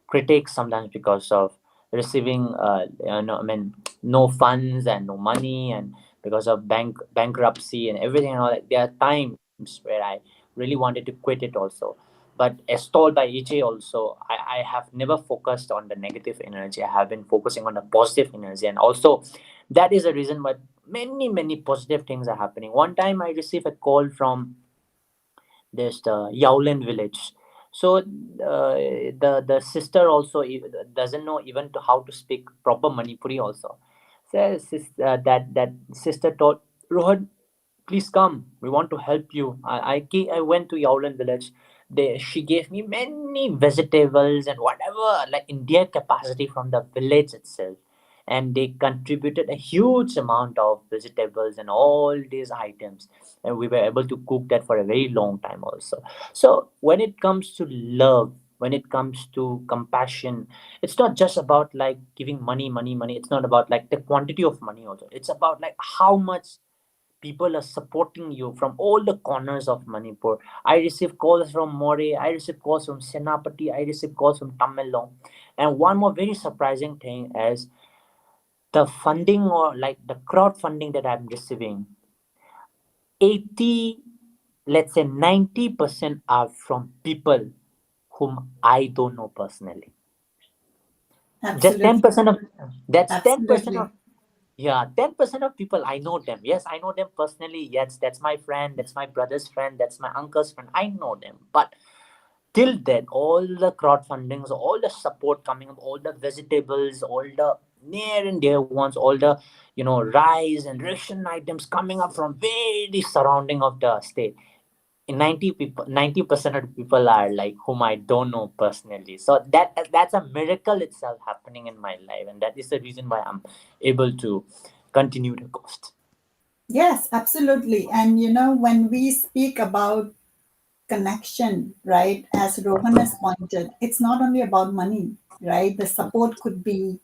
critics, sometimes because of receiving no, I mean no funds and no money, and because of bankruptcy and everything and all that. There are times where I really wanted to quit it also, but as told by EJ also, I have never focused on the negative energy. I have been focusing on the positive energy, and also that is the reason why many positive things are happening. One time I received a call from there's the Yaulan village. So the sister also doesn't know even to how to speak proper Manipuri also. So that sister told Rohan, please come. We want to help you. I went to Yaulan village. She gave me many vegetables and whatever like in their capacity from the village itself. And they contributed a huge amount of vegetables and all these items, and we were able to cook that for a very long time also. So when it comes to love, when it comes to compassion, it's not just about like giving money. It's not about like the quantity of money also. It's about like how much people are supporting you from all the corners of Manipur. I receive calls from More, I receive calls from Senapati, I receive calls from Tamilong. And one more very surprising thing is the funding, or like the crowdfunding that I'm receiving, 80, let's say 90% are from people whom I don't know personally. Just Absolutely. 10% of, that's 10% Absolutely. of, yeah, 10% of people I know them. Yes, I know them personally. Yes, that's my friend, that's my brother's friend, that's my uncle's friend. I know them. But till then, all the crowdfundings, all the support coming up, all the vegetables, all the near and dear ones, all the rice and ration items coming up from very surrounding of the state. 90% of the people are like whom I don't know personally. So that's a miracle itself happening in my life, and that is the reason why I'm able to continue the cost. Yes, absolutely. And when we speak about connection, right, as Rohan has pointed, it's not only about money, right? The support could be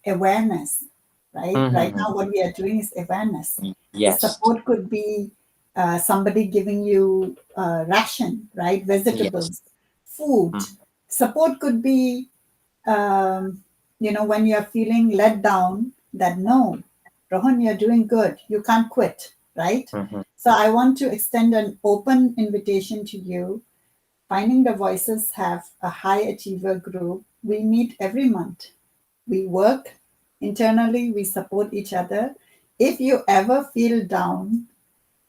awareness, right? Right now, Mm-hmm. what we are doing is awareness. The Yes. support could be somebody giving you ration, right? Yes. Vegetables, food. Support could be, when you're feeling let down, that no, Rohan, you're doing good. You can't quit, right? Mm-hmm. So I want to extend an open invitation to you. Finding the Voices have a high achiever group. We meet every month. We work internally, we support each other. If you ever feel down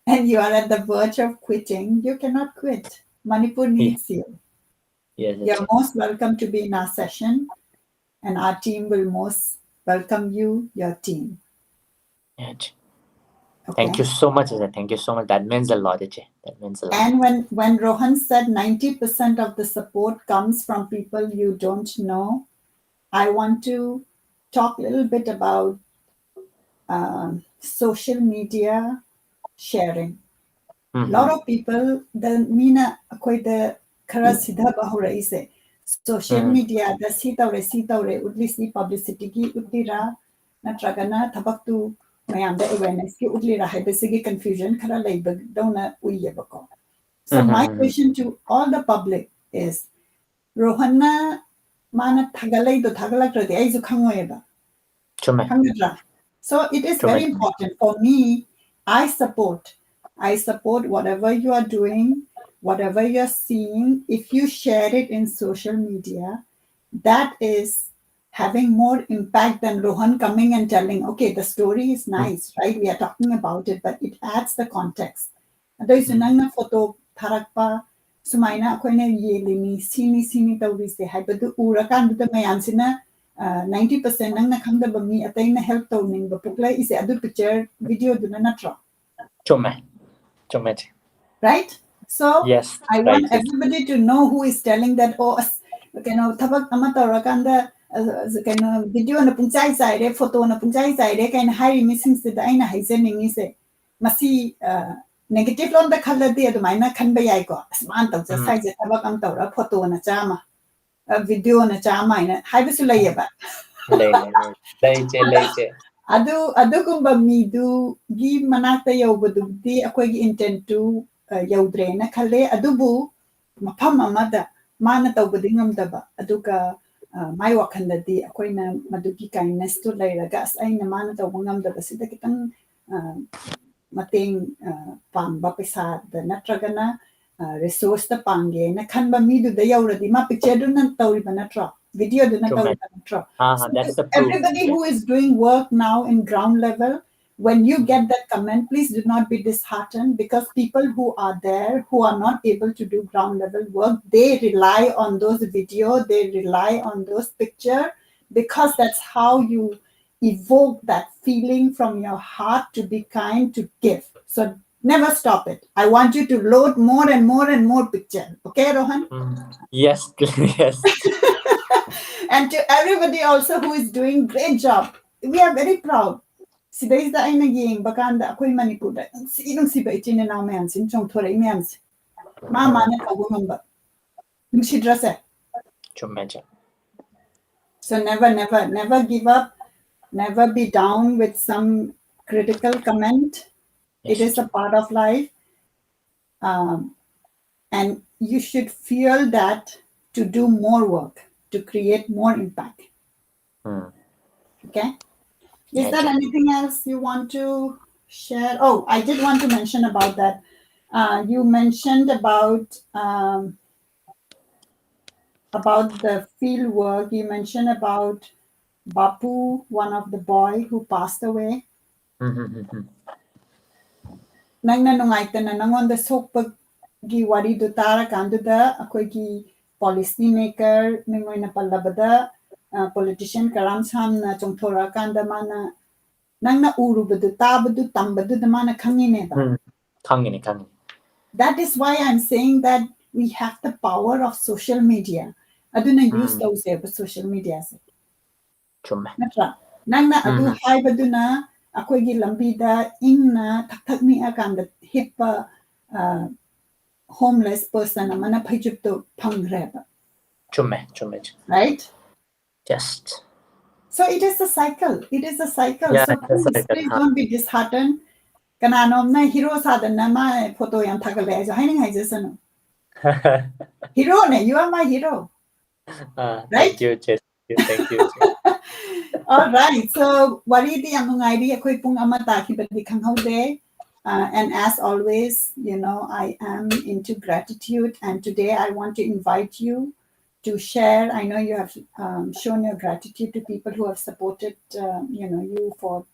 and you are at the verge of quitting, you cannot quit. Manipur Yeah. needs you. Yes. You're most welcome to be in our session, and our team will most welcome you, your team. Yes. Thank Okay. you so much, Ajay. Thank you so much. That means a lot, Ajay. That means a lot. And when Rohan said 90% of the support comes from people you don't know, I want to talk a little bit about social media sharing. A lot Mm-hmm. of people, the mina akwai da kara sidha bahura ise. Social Mm-hmm. media da si taure utli si publicity ki utli ra na tragana thabak tu mayam da awareness ki utli ra hai basically confusion kara label dona uye bako. So my Mm-hmm. question to all the public is Rohanna mana thagalai to thagalak radi aizu khangoyeba. Chume. So it is very Chume. important for me. I support. I support whatever you are doing, whatever you're seeing. If you share it in social media, that is having more impact than Rohan coming and telling, okay, the story is nice, right? We are talking about it, but it adds the context. Adoy sunang photo tharakpa sumaina akoina yelini sini tawrise haibadu urakan da mayansina 90% nangna khangdaba mi ataina help tawning pukla is adu picture video duna natra, Chume. Chume. right? So Yes. I Right. want everybody to know who is telling that, oh, thabak ama tawrakanda video na pungchai sai photo na pungchai sai kind high missing sida aina haizening se masi negative lon da khaladi adumaina khanba yai ko asman taw Mm. sai je thabak am tawra photo na chama video na chama ina haibisu layaba. Leiche. ꯑꯗꯨꯒꯨꯝꯕ ꯃꯤꯗꯨꯒꯤ ꯃꯅꯥꯛꯇ ꯌꯧꯕꯗꯨꯗꯤ ꯑꯩꯈꯣꯏꯒꯤ ꯏꯟꯇꯦꯟꯇꯨ ꯌꯧꯗ꯭ꯔꯦꯅ ꯈꯜꯂꯦ ꯑꯗꯨꯕꯨ ꯃꯐꯝ ꯑꯃꯗ ꯃꯥꯅ ꯇꯧꯕꯗꯤ ꯉꯝꯗꯕ ꯑꯗꯨꯒ ꯃꯥꯏ ꯋꯥꯈꯜꯗꯗꯤ ꯑꯩꯈꯣꯏꯅ ꯃꯗꯨꯒꯤ ꯀꯥꯏꯟꯅꯦꯁꯇꯨ ꯂꯩꯔꯒ ꯑꯁ ꯑꯩꯅ ꯃꯥꯅ ꯇꯧꯕ ꯉꯝꯗꯕꯁꯤꯗ ꯈꯤꯇꯪ ꯃꯇꯦꯡ ꯄꯥꯡꯕ ꯄꯩꯁꯥꯗ ꯅꯠꯇ꯭ꯔꯒꯅ ꯔꯤꯁꯣꯔꯁꯇ ꯄꯥꯡꯒꯦꯅ ꯈꯟꯕ ꯃꯤꯗꯨꯗ ꯌꯧꯔꯗꯤ ꯃꯥ ꯄꯤꯛꯆꯔꯗꯨꯅ ꯇꯧꯔꯤꯕ ꯅꯠꯇ꯭ꯔꯣ ꯚꯤꯗꯤꯑꯣꯗꯨꯅ ꯇꯧꯔꯤꯕ ꯅꯠꯇ꯭ꯔꯣ That's the proof. everybody who is doing work now in ground level, when you get that comment, please do not be disheartened, because people who are there who are not able to do ground level work, they rely on those video, they rely on those picture, because that's how you evoke that feeling from your heart to be kind, to give. So never stop it. I want you to load more and more and more picture. Okay, Rohan? Yes. Yes. And to everybody also who is doing great job, we are very proud. Sidaisda aina yeng bakanda akoy Manipurda sinong siba ichine na mayan sin chong thore mayan si mama na kawo ngamba nungsidra se. Chume. So never give up, never be down with some critical comment. It is a part of life. And you should feel that to do more work, to create more impact. Okay? Is there anything else you want to share? Oh, I did want to mention about that. You mentioned about the field work. You mentioned about Bapu, one of the boy who passed away. Nangna nungaitana nangonda sokpagi waridu tarakanduda akoigi policy maker mingoina pallabada politician karam samna chongthorakanda mana nangna urubadu tabadu tambadu da mana khangine da. Khangini. That is why I'm saying that we have the power of social media. Aduna use those social media. Natra nangna adu haibaduna akoigi lambida ingna thakthakni akanda hippa homeless person amana phajupto phangreba. Chumme. Right? Just. So it is a cycle. It is a cycle. Yeah, So please don't be disheartened. Kananom na hero sadana ma photo yang thakale aja haining haijasano. Hero ne, you are my hero. Right? Thank you, Jess. Thank you. All right. So waridi ang ngaidi ako'y pong amata kibadi kanghaude. And as always, I am into gratitude. And today I want to invite you to share. I know you have shown your gratitude to people who have supported, you for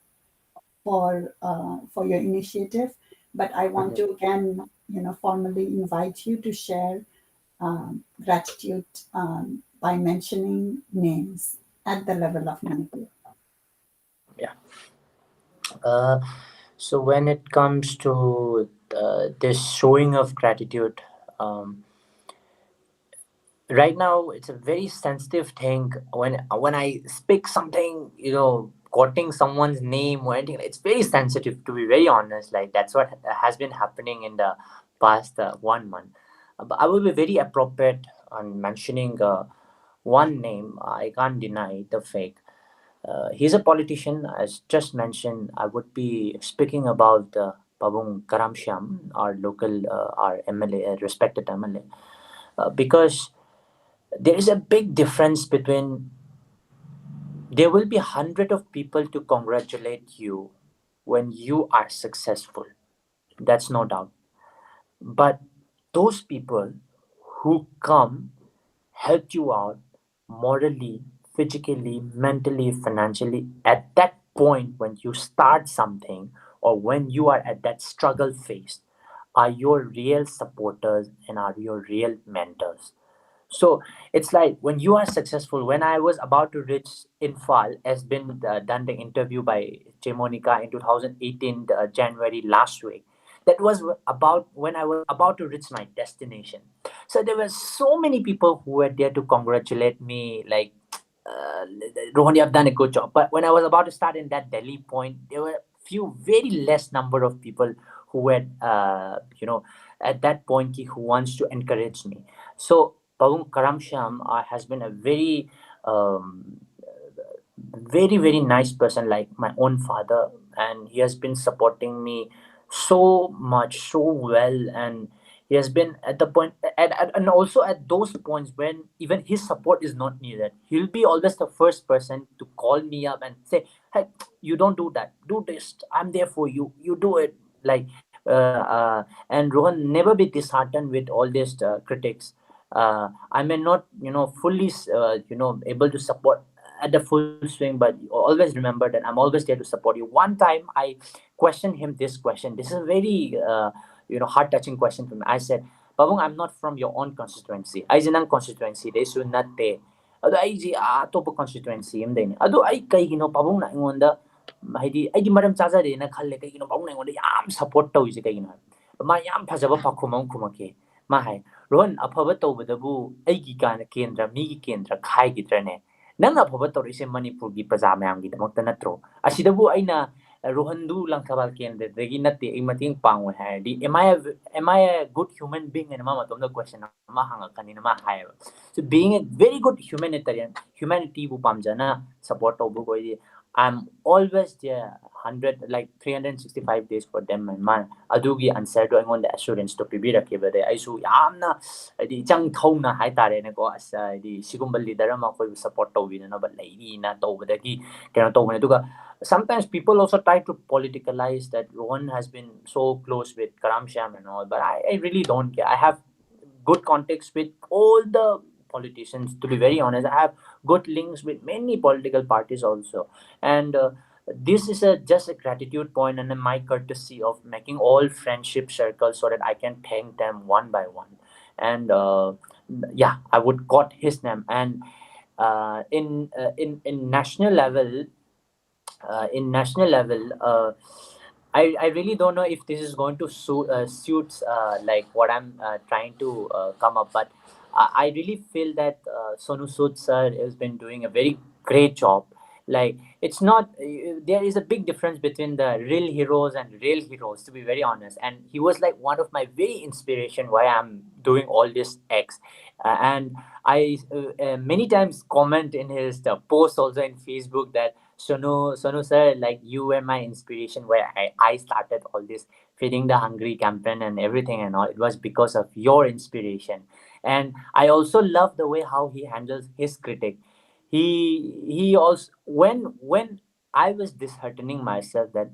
your initiative. But I want to again, formally invite you to share gratitude by mentioning names at the level of Manipur. Yeah. So when it comes to this showing of gratitude, right now it's a very sensitive thing when I speak something, quoting someone's name or anything. It's very sensitive, to be very honest. Like that's what has been happening in the past 1 month. But I will be very appropriate on mentioning one name. I can't deny the fake. He's a politician, as just mentioned. I would be speaking about Pabung Karamshyam, our local, our MLA, respected MLA, because there is a big difference between there will be 100 of people to congratulate you when you are successful. That's no doubt. But those people who come help you out morally, physically, mentally, financially at that point when you start something or when you are at that struggle phase are your real supporters and are your real mentors. So it's like when you are successful. When I was about to reach Infal, has been done the interview by Monica in 2018 January last week. That was about when I was about to reach my destination. So there were so many people who were there to congratulate me, like, Rohan, you have done a good job. But when I was about to start in that Delhi point, there were few very less number of people who were, at that point who wants to encourage me. So Pavung Karamsham has been a very, very nice person, like my own father, and he has been supporting me so much, so well, and he has been at the point, and also at those points when even his support is not needed, he'll be always the first person to call me up and say, "Hey, you don't do that. Do this. I'm there for you. You do it." Like, and Rohan never be disheartened with all these critics. I may not, fully, able to support at the full swing, but always remember that I'm always there to support you. One time I questioned him this question. This is a very, heart-touching question for me. I said, "Pabong, I'm not from your own constituency. I nang constituency. They should not te. Ado ay atopo constituency am din. Ado ay kaygino Pabong na ingonda haidi ay di maram chaja de na khalle kaygino Pabong na ingonda yam support tawise kaygino. Ma yam phajaba pakhumam khumake. Ma hai Rohan afaba tawbadabu aigi kana kendra migi kendra khaigidrane. Nang afaba tawrise Manipur gi praja mayam gi damakta natro. Asidabu aina Rohandu lang kabal kendra dagi natte ay mating pangwe haidi. Am I a good human being? And mama tom the question ma hanga kanina ma hai. So being a very good humanitarian, humanity bu pamjana support obu koi I'm always there 100 like 365 days for them and man adugi answer do on the assurance to pibirakiba de aisu yamna di chang thona hai tare ne ko asa di sigumba leader ma ko support tawina no ba laini na tawdagi kena tawne duga sometimes people also try to politicalize that Rohan has been so close with Karam Sham and all, but I really don't care. I have good context with all the politicians. To be very honest, I have good links with many political parties also, and this is just a gratitude point and my courtesy of making all friendship circles so that I can thank them one by one. And yeah, I would quote his name. And in national level, in national level, I really don't know if this is going to suits like what I'm trying to come up, but I really feel that Sonu Sood sir has been doing a very great job. Like it's not there is a big difference between the real heroes and real heroes, to be very honest. And he was like one of my very inspiration why I'm doing all this acts, and I many times comment in his post also in Facebook that Sonu sir, like you were my inspiration where I started all this feeding the hungry campaign and everything and all. It was because of your inspiration. And I also love the way how he handles his critic. He also when I was disheartening myself that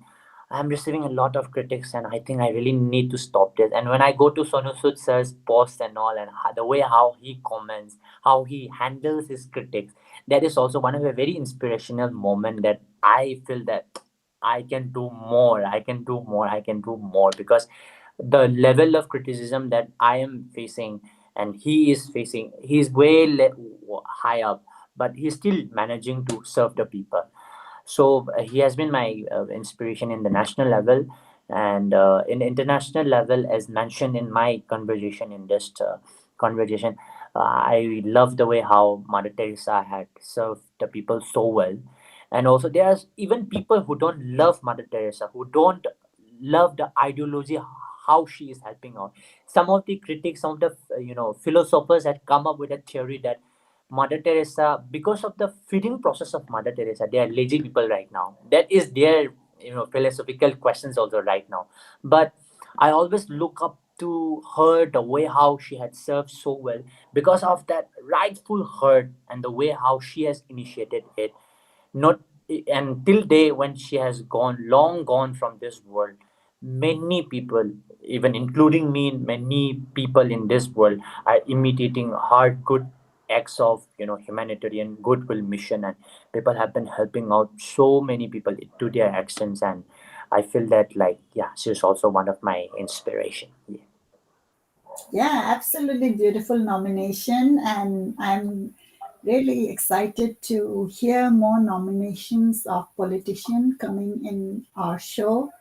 I'm receiving a lot of critics and I think I really need to stop this. And when I go to Sonu Sood sir's post and all and the way how he comments, how he handles his critics, that is also one of a very inspirational moment that I feel that I can do more, I can do more, I can do more because the level of criticism that I am facing and he is facing, he's high up, but he's still managing to serve the people. So he has been my inspiration in the national level and in international level, as mentioned in my conversation in this conversation. I love the way how Mother Teresa had served the people so well, and also there's even people who don't love Mother Teresa, who don't love the ideology how she is helping out. Some of the critics, some of the philosophers had come up with a theory that Mother Teresa, because of the feeding process of Mother Teresa, they are lazy people right now. That is their philosophical questions also right now. But I always look up to her the way how she had served so well because of that rightful hurt and the way how she has initiated it. Not until day when she has gone long gone from this world. Many people, even including me, many people in this world are imitating her good acts of humanitarian goodwill mission, and people have been helping out so many people to their actions. And I feel that like yeah, she's also one of my inspiration. Yeah. Yeah, absolutely beautiful nomination. And I'm really excited to hear more nominations of politicians coming in our show.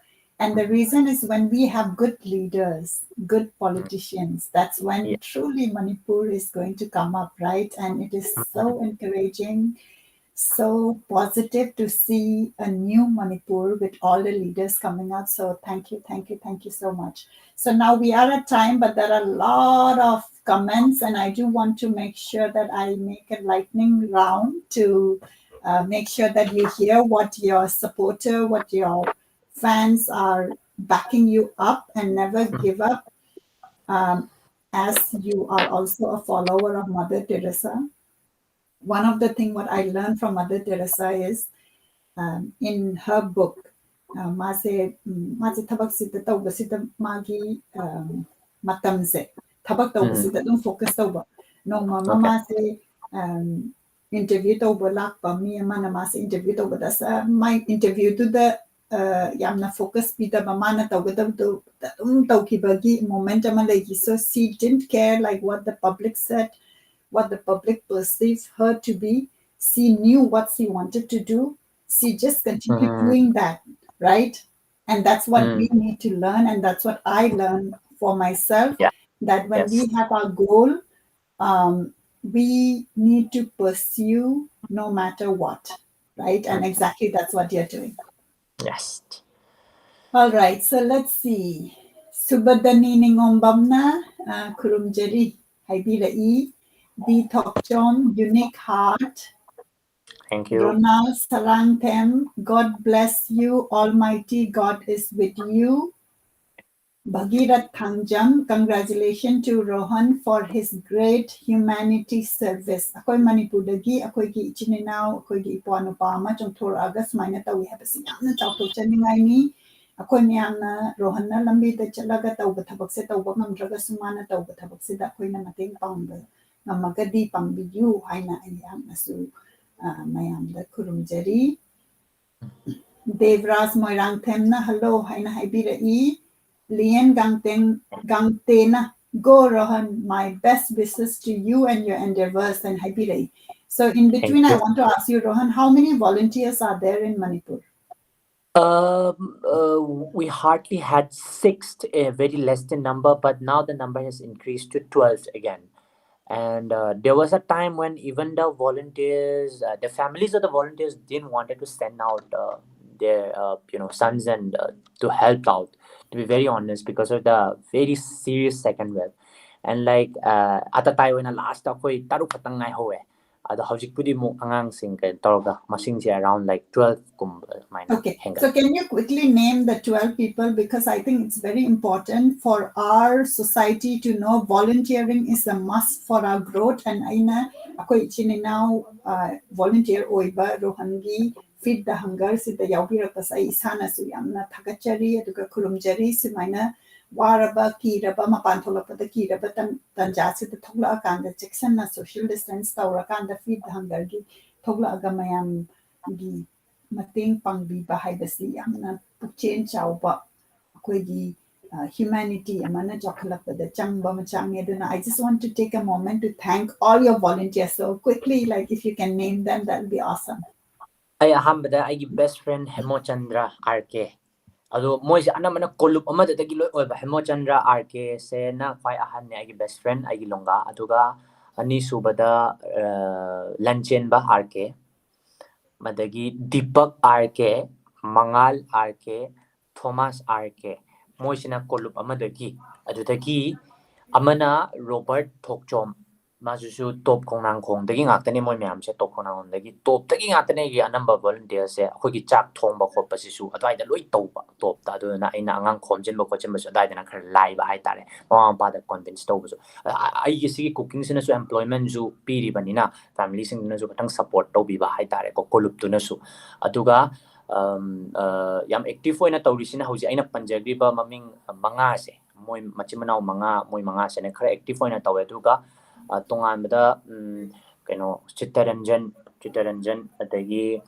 And the reason is when we have good leaders, good politicians, that's Yeah. when truly Manipur is going to come up, right? And it is so encouraging, so positive to see a new Manipur with all the leaders coming out. So thank you, thank you, thank you so much. So now we are at time, but there are a lot of comments, and I do want to make sure that I make a lightning round to make sure that you hear what your supporter, what your fans are backing you up and never give up, um, as you are also a follower of Mother Teresa. One of the things what I learned from Mother Teresa is in her book, mase tabak sida tawba sida magi matamse tabak tawba Mhm. sida dum focus tawba no mama Okay. mase interview tawba lakpa mi mana mase interview tawba dasa my interview to the yamna focus bida mamana tawba tawkibagi momentum lagi, so she didn't care like what the public said, what the public perceived her to be. She knew what she wanted to do. She just continued Mhm. doing that, right? And that's what we Mm. need to learn. And that's what I learned for myself, Yeah. that when Yes. we have our goal, we need to pursue no matter what, right? And Mm. exactly that's what you're doing. Yes. All right, so let's see. Subadani Ningombamna, Kurumjeri, Haibira E, D Tokchon, Unique Heart, Thank you. Ronald Sarangthem, God bless you. Almighty God is with you. Bhagirat Thangjam, congratulations to Rohan for his great humanity service. Akoi Manipurdagi, akoi gi ichininaw, akoi gi ipuanupa ama chongthor August maina tawi habasi yamna chawthok chaningai ni. Akoi miyamna Rohan na lambi da chalaga tawba thabak se tawba ngamdraga sumana tawba thabak se da akoi na mateng pangba ngamagadi pangbiyu haina ayamna su mayamda kurumjari. Devras Moirangthemna, hello, haina haibirai. Lien Gangtena, go Rohan, my best wishes to you and your endeavors and haibirai. So in between, I want to ask you, Rohan, how many volunteers are there in Manipur? We hardly had 6, a very less than number, but now the number has increased to 12 again. And there was a time when even the volunteers, the families of the volunteers didn't wanted to send out their sons and to help out, to be very honest, because of the very serious second wave. And like at the time when the last ako'y taruk katang ngai hoe, the hojikpudi mo angangsing kay toroga masingsi around like 12 Okay, so can you quickly name the 12 people, because I think it's very important for our society to know volunteering is a must for our growth. And aina ako now volunteer oiba Rohangi feed the hunger si the yaubira sa isana su yamna thagachari aduga kurumjari simaina waraba kiraba mapantholapa the kiraba tanjasi the thogla kanda jackson na social distance tawra kanda feed the hunger gi thogla agamayam gi mateng pangbiba haibasi yamna pukchen chawba akoigi humanity amana jokhalakpada changba machange duna. I just want to take a moment to thank all your volunteers. So quickly, like if you can name them, that will be awesome. I ahambada I best friend Hemochandra RK. Ado moise anamana kolup amadagi loy oiba Hemochandra RK se na kwai ahan ne agi best friend agi longa aduga ani subada Lanchenba RK. Madagi Deepak RK, Mangal RK, Thomas RK. Moisina kolup amadagi adudagi amana Robert Thokchom masusu top kongnang kong dagi ngaktani moi myam se top kongnang dagi top dagi ngaktani gi anamba volunteer se akhoi chak thongba khotpa sisu adai da loi tawba top ta do na aina angang khomjen ba khochem ba adai da khar lai ba hai tare mama pa da convince tawba so ai gi sigi cooking sina su employment ju piri banina family sing na ju katang support tawbi ba hai tare ko kolup tu na su aduga yam active oina tawrisina hauji aina panjagri ba maming manga se moi machimanau manga moi manga se ne khara active oina tawe aduga tonganbada kaino Chittaranjan adagi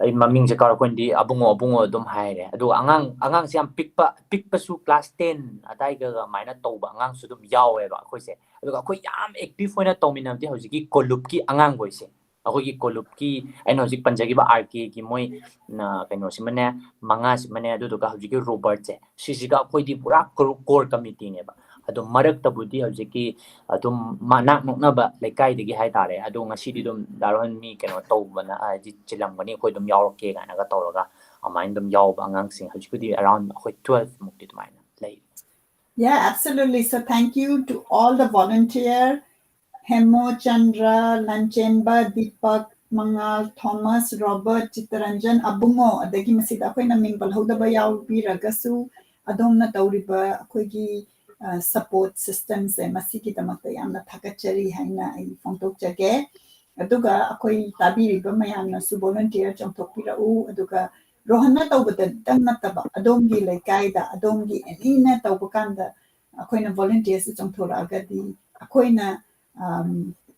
ai maming je kar kondi abungo dum haire adu angang siam pikpa su class 10 atai ga maina tawba angang su dum yawe ba khoi se adu khoi yam active oina tawminam ti hojiki kolup ki angang goi se akogi kolup ki aina hojik panjagi ba RK ki moi na kaino simane manga simane adu to ka hojiki Robert se sisiga khoi di pura core committee ne ba adu marak tabudi hojiki adu manak nokna ba lekai digi hai tare adu ngasi di dum daron mi kaino tawbana ji chilam gani khoi dum yaw ke ga na ga tawraga amain dum yaw ba ngang sing hojiki di around khoi 12 mukti tumaina lei. Yeah, absolutely. So thank you to all the volunteers. Hemo Chandra, Lanchenba, Deepak, Mangal, Thomas, Robert, Chittaranjan, Abungo, adagi masida akoina ming balhodaba yaubiragasu, adomna tauriba akoigi support systems e masiki damakta yamna thakachari haina ai phongtokjage. Aduga akoi tabiriba mayamna su volunteer chongthokpirau aduga Rohanna taubada dangnataba adomgi laikaida adomgi enina taubakanda akoina volunteers chongthoragadi akoina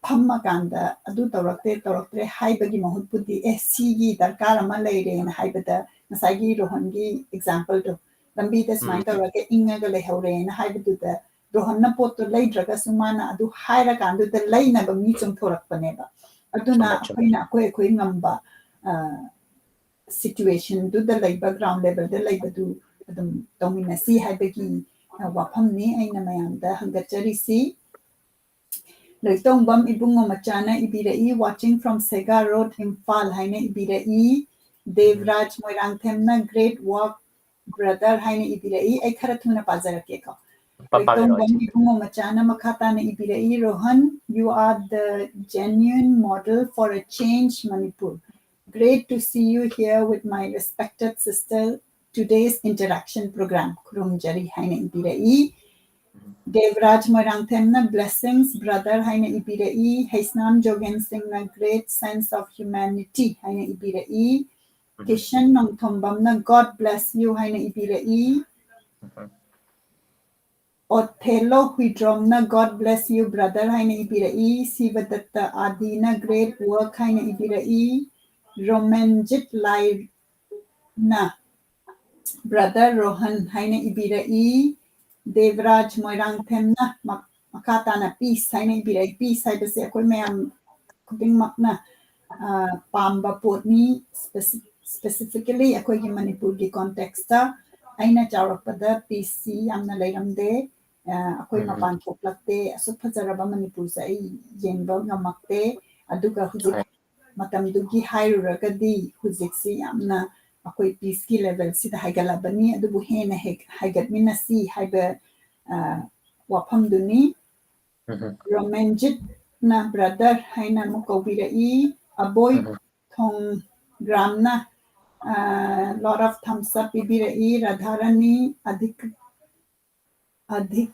Pamaganda, Adu Toroktre, Haibagi Mahutpudi, SCG, Darkara Malay, and Haibada, Nasagi Rohangi example to Lambitas Mandaraka, Ingagale Hore, and Haibadu the Rohanna Poto Lay Dragasumana, Adu Hairakan, do the Lay never meets on Torak Paneva. Aduna, Quina, Quingamba situation, do the labor ground level, the labor do the Dominasi Haibagi, Wapamni, Ainamayanda, Hungachari C. Loitongbam ibungo machana ibirei watching from Sega Road Imphal haine ibirei Devraj Moirangthemna great work brother haine ibirei ai khara thuna pazarake ko Rohan, you are the genuine model for a changed Manipur. Great to see you here with my respected sister. Today's interaction program. Kurumjari haina ibirai. Devraj Morangthemna, blessings, brother haina ibirai. Haisnam Jogen Singhna, great sense of humanity haina ibirai. Kishan Nongthombamna, God bless you haina ibirai. Othello Huidromna, God bless you, brother haina ibirai. Sivadatta Adina, great work haina ibirai. Romanjit Laina, brother Rohan haina ibirai. Devraj Moirangthemna, Makatana peace haina ibirai. Peace haibase akoi mayam khudingmakna pamba potni specifically akoi Manipur gi context ta aina chaurapada peace yamna leiramde akoi mapan thoklakte asuk phajaraba Manipur sa ai yengba ngamakte aduga hujik matamdugi hairuragadi hujik si yamna akoi peace ki level sida haigalabani adubu hena haigatminasi haiba wafamduni Romanjit na brother haina mukawirai aboy thong gramna lot of thumbs up ibirai Radharani Adhikari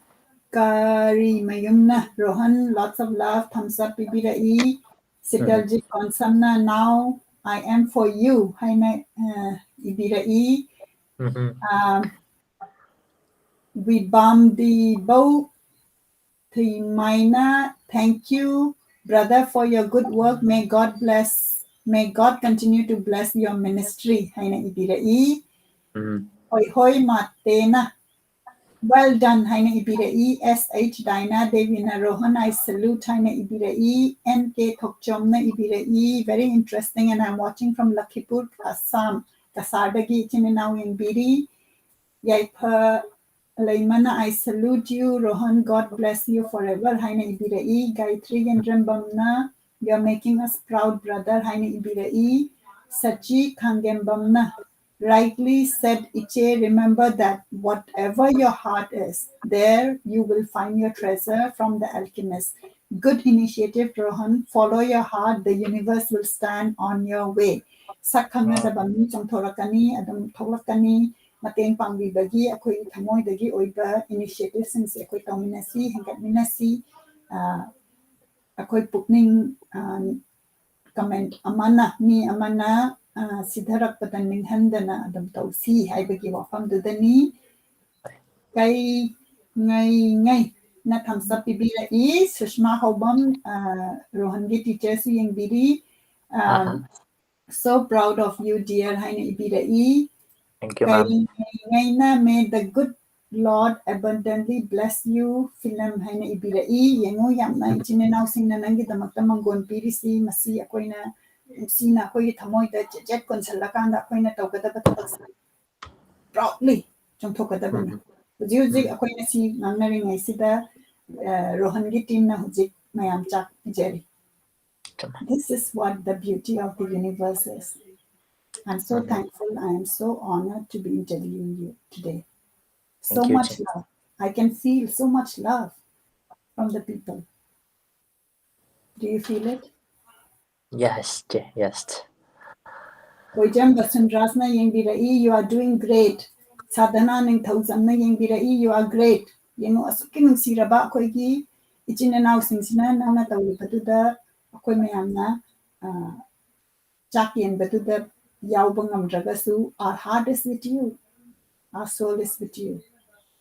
Mayumna Rohan, lots of love, thumbs up ibirai Sitaljit Konsamna, now I am for you haina ibirai we bomb the bow Thimaina, thank you, brother, for your good work. May God continue to bless your ministry. Haina ibirai. Hoi hoi matena. Well done, Haina ibirai. SH Dina Devina Rohan, I salute Haina ibirai. NK Thokchomna ibirai. Very interesting, and I'm watching from Lakhipur, Assam. Kasardagi Chininaw in Biri. Yaipa Laimana, I salute you. Rohan, God bless you forever. Haina ibirai. Gayatri and Rembamna, you're making us proud, brother. Haina ibirai. Sachi Kangembamna, rightly said Iche, remember that whatever your heart is, there you will find your treasure from the alchemist. Good initiative, Rohan. Follow your heart. The universe will stand on your way. Sakhanga dabami chongthorakani, adam tholakani. Mateng pangbibagi akoi thamoidagi oiba initiative singse akoi tauminasi hangatminasi akoi pukning comment amana mi amana sidharakpata ninghandana adam tausi haibagi wafamdudani kai ngai na thamsa pibira I Sushma Hobam Rohangi teacher si yang biri so proud of you dear haina ibira I Thank you, ma'am. May the good Lord abundantly bless you. Philem haina ibirai yengo yamna ichinenau singna nangi damakta mangon pirisi masi akoina sina akoi thamoi da jet konsalakanda akoina tawgada batabak proudly chongthokada bani hujik akoina si ngamnari ngai sida Rohangi team na hujik mayam chak jeri. This is what the beauty of the universe is. I'm so thankful. I am so honored to be interviewing you today. So much love. I can feel so much love from the people. Do you feel it? Yes, yes. Boyjam Vasundrasna Yengbirai, you are doing great. Sadhana Ning Thousandna Yengbirai, you are great. Yengo Asukin Siraba Koigi, Ichin and Now Singsina, Nana Tawipatuda, Akoi Mayamna, Jackie and Batuda Yaubangam Dragasu, our heart is with you. Our soul is with you.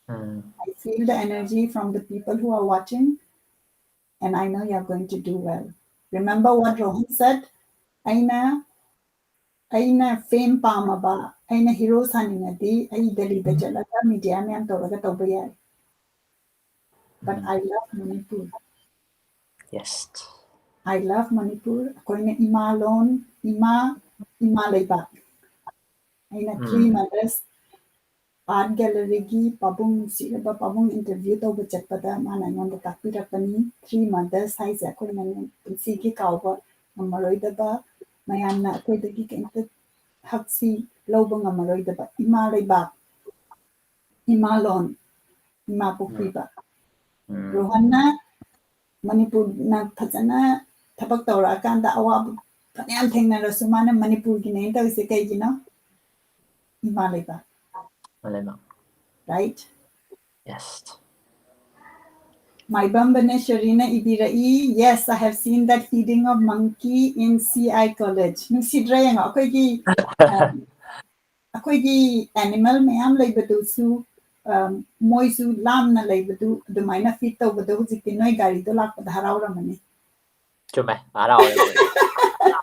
I feel the energy from the people who are watching, and I know you're going to do well. Remember what Rohan said? Aina fame pamaba, aina heroes haninadi, ai Delhi da jalaga media me am toraga tobaya. But I love Manipur. Yes. I love Manipur. Akoina ima alone, ima leba. Aina 3 mothers. Art gallery gi pabung siraba pabung interview tawba chatpada mana ngonda takpirakani 3 mothers size akoi nan si gi kawba ngamaroidaba mayamna akoidagi kenta haksi lawba ngamaroidaba ima leba ima lon ima pokpiba Mm. Rohanna Manipur na phajana thabak tawra kanda awab phanyam thengnarasu mana Manipur gi nei tawise kaigino ima leba Malema. right Yes. My Bambaneshwarina Ibirai, yes, I have seen that feeding of monkey in CI College. Nusidra yang akoigi animal mayam laibadu moisu lamna laibadu dumaina fit tawbadu hujikti noi gari do lakpada harawramani. Chume.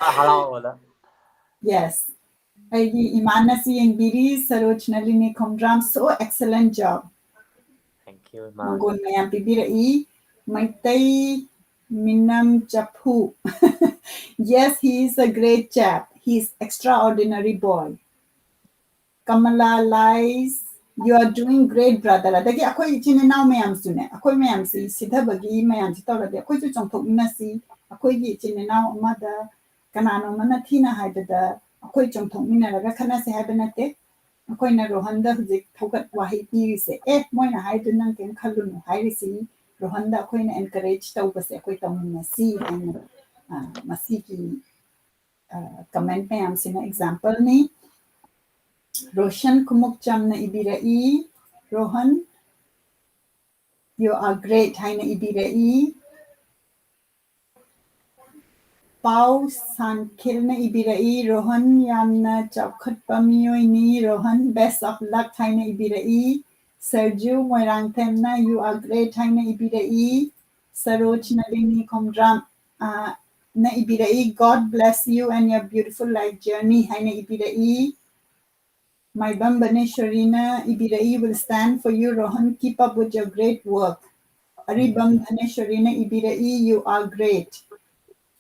Hello. Yes. Aigi Imanasi and Biri Sarojnalini Komdram, so excellent job. Thank you, Ma. Mangon mayam Bibirai, Maitai Minam Chapu. Yes, he is a great chap. He is extraordinary boy. Kamala lies. You are doing great, brother. Adagi akoy chininaw mayam sune. Akoy mayam si sidhabagi mayam si tawrade. Akoy ju chongthok na si. Akoy gi chininaw amada kanano mana thina haibada. Akoy chongthok mina raga khana se haibanate. Akoy na Rohanda hujik thokat wahi pirise. Moina haidu nang kem khalunu hairisi. Rohanda akoy na encourage tawbase akoy tawmina si haina masiki comment mayam sina example ni. Roshan Kumukchamna Ibirai. Rohan, you are great. Haina Ibirai. Pau Sankilna Ibirai. Rohan Yamna Chapkhat Pamioini. Rohan, best of luck. Haina Ibirai. Sergio Moirangtemna, you are great. Haina Ibirai. Saroj Nalini Komdram. Na Ibirai. God bless you and your beautiful life journey. Haina Ibirai. My Bambaneshwarina Ibirai will stand for you, Rohan. Keep up with your great work. Ari Bambaneshwarina Ibirai, you are great.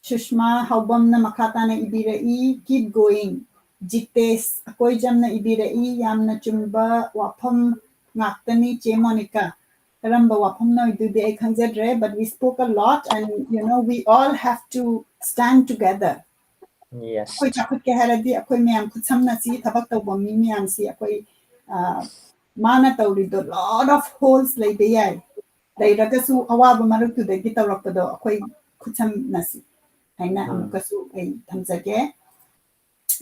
Shushma Haubamna Makatana Ibirai, keep going. Jitesh Akoijamna Ibirai, Yamna Chumba Wapam Ngaktani Che Monica. Karamba Wapam no Idudi I Kanzedre, but we spoke a lot and we all have to stand together. Yes. Akoy chakut ke haradi akoy mayam kutsamna si tabak taw bommi mayam si akoy mana tawri do lot of holes lay bayay lay ragasu awaba maruk tu de gitaw do akoy kutsamna si haina amukasu ay thamjage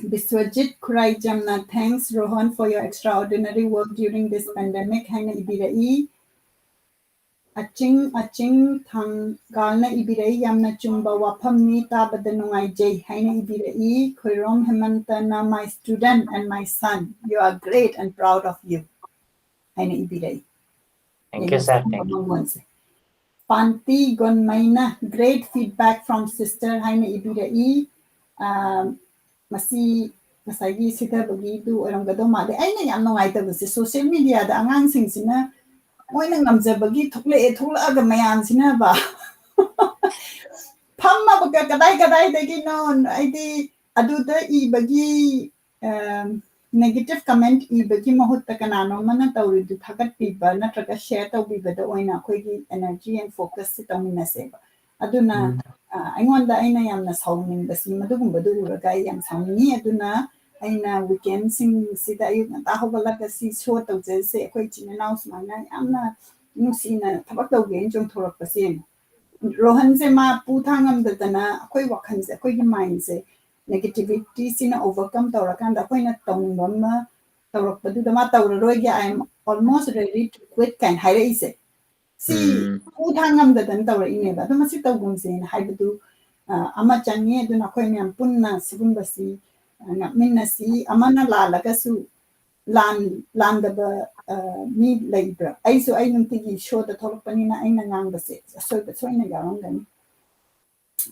Biswajit Kurai Jamna, thanks Rohan for your extraordinary work during this pandemic. Haina ibirai Aching thang galna ibirai yamna chumba wapam ni tabada nungaijay. Haina ibirai Khairom Hemantana, my student and my son. You are great and proud of you. Haina ibirai. Thank you, sir. Thank you. Panti Gonmaina, great feedback from sister Haina ibirai. Masi masagi sita bagi du orang gado made. Aina yam nungaita social media da angang sing sina. Moina ngamjabagi thukla mayam sina ba phamma baga kadai dagi non aidi aduda ibagi negative comment ibagi mahutta kanano mana tawridu thagat piba natraga share tawbiba da oina khoigi energy and focus si tawmina seba aduna aingonda aina yamna sawning basi madugumba du uraga yam sawni aduna aina weekend sing sida ayuk na hawalaga si show tawje se akhoi chinanaw sumana yamna nusina thabak tawge jong thorak pasi Rohan se ma puthangam dadana akhoi wakhan se akhoi gi mind se negativity sina overcome tawrakan da akhoi na tawngam ma tawrak padu da ma tawraroi ge I am almost ready to quit kan haire ise si puthangam dadan tawra ine ba da masi tawgum se haibadu ama changi aduna akhoi myam punna sibun basi Minasi amana lalagasu landaba mi labor. Aiso I don't think you show the tolpanina aina ngangbase. So the soina yarongani.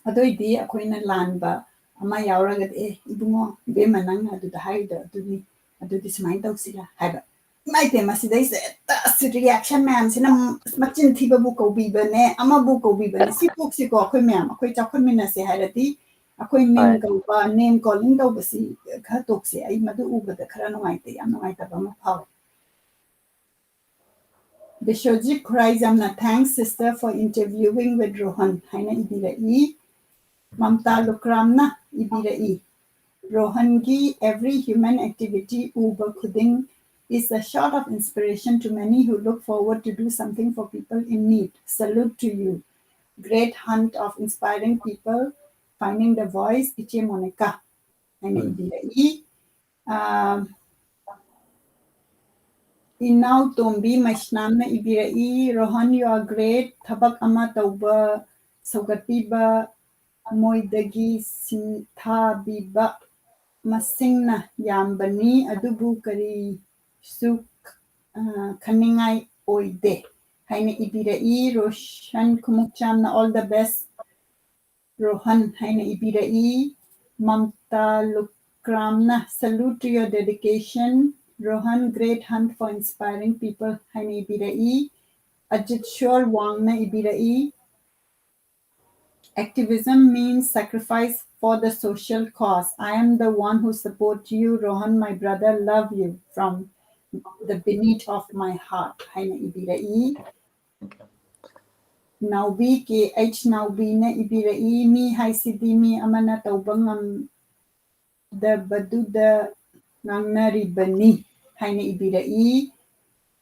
Adoidi akoina landba ama yauragad ibungo bemanang adu the haida adu this mind of sila haba. My temasi they said that's reaction ma'am sina machin thiba buko bibane ama buko bibane si puksiko akoi ma'am akoi chakon minase hairati akoy name ba name calling daw basi khatok se ay madu ubada khara nuaite yam nuaita ba ma phaw Bishojit cries amna thanks sister for interviewing with Rohan haina ibirai Mamta Lukramna ibirai Rohan gi every human activity uba khuding is a shot of inspiration to many who look forward to do something for people in need. Salute to you. Great hunt of inspiring people, finding the voice, Iche Monica. Inau Tombi Maishnamna Ibirai, Rohan, you are great. Tabak Ama Tauba, Saugatiba, Moidagi, Sintha Biba, Masingna, Yambani, Adubu Kari, Suk, Kaningai Oide. Haine Ibirai, Roshan Kumukchamna, all the best. Rohan, Haine Ibirai, Mamta Lukramna, salute to your dedication. Rohan, great hunt for inspiring people. Haine Ibirai, Ajit Shor Wangna Ibirai. Activism means sacrifice for the social cause. I am the one who supports you, Rohan, my brother. Love you from the beneath of my heart. Haine Ibirai. Naubi ke H Naubi na Ibirai mi haisidi mi amana taubangam the Baduda Nangnaribani Haine Ibirai.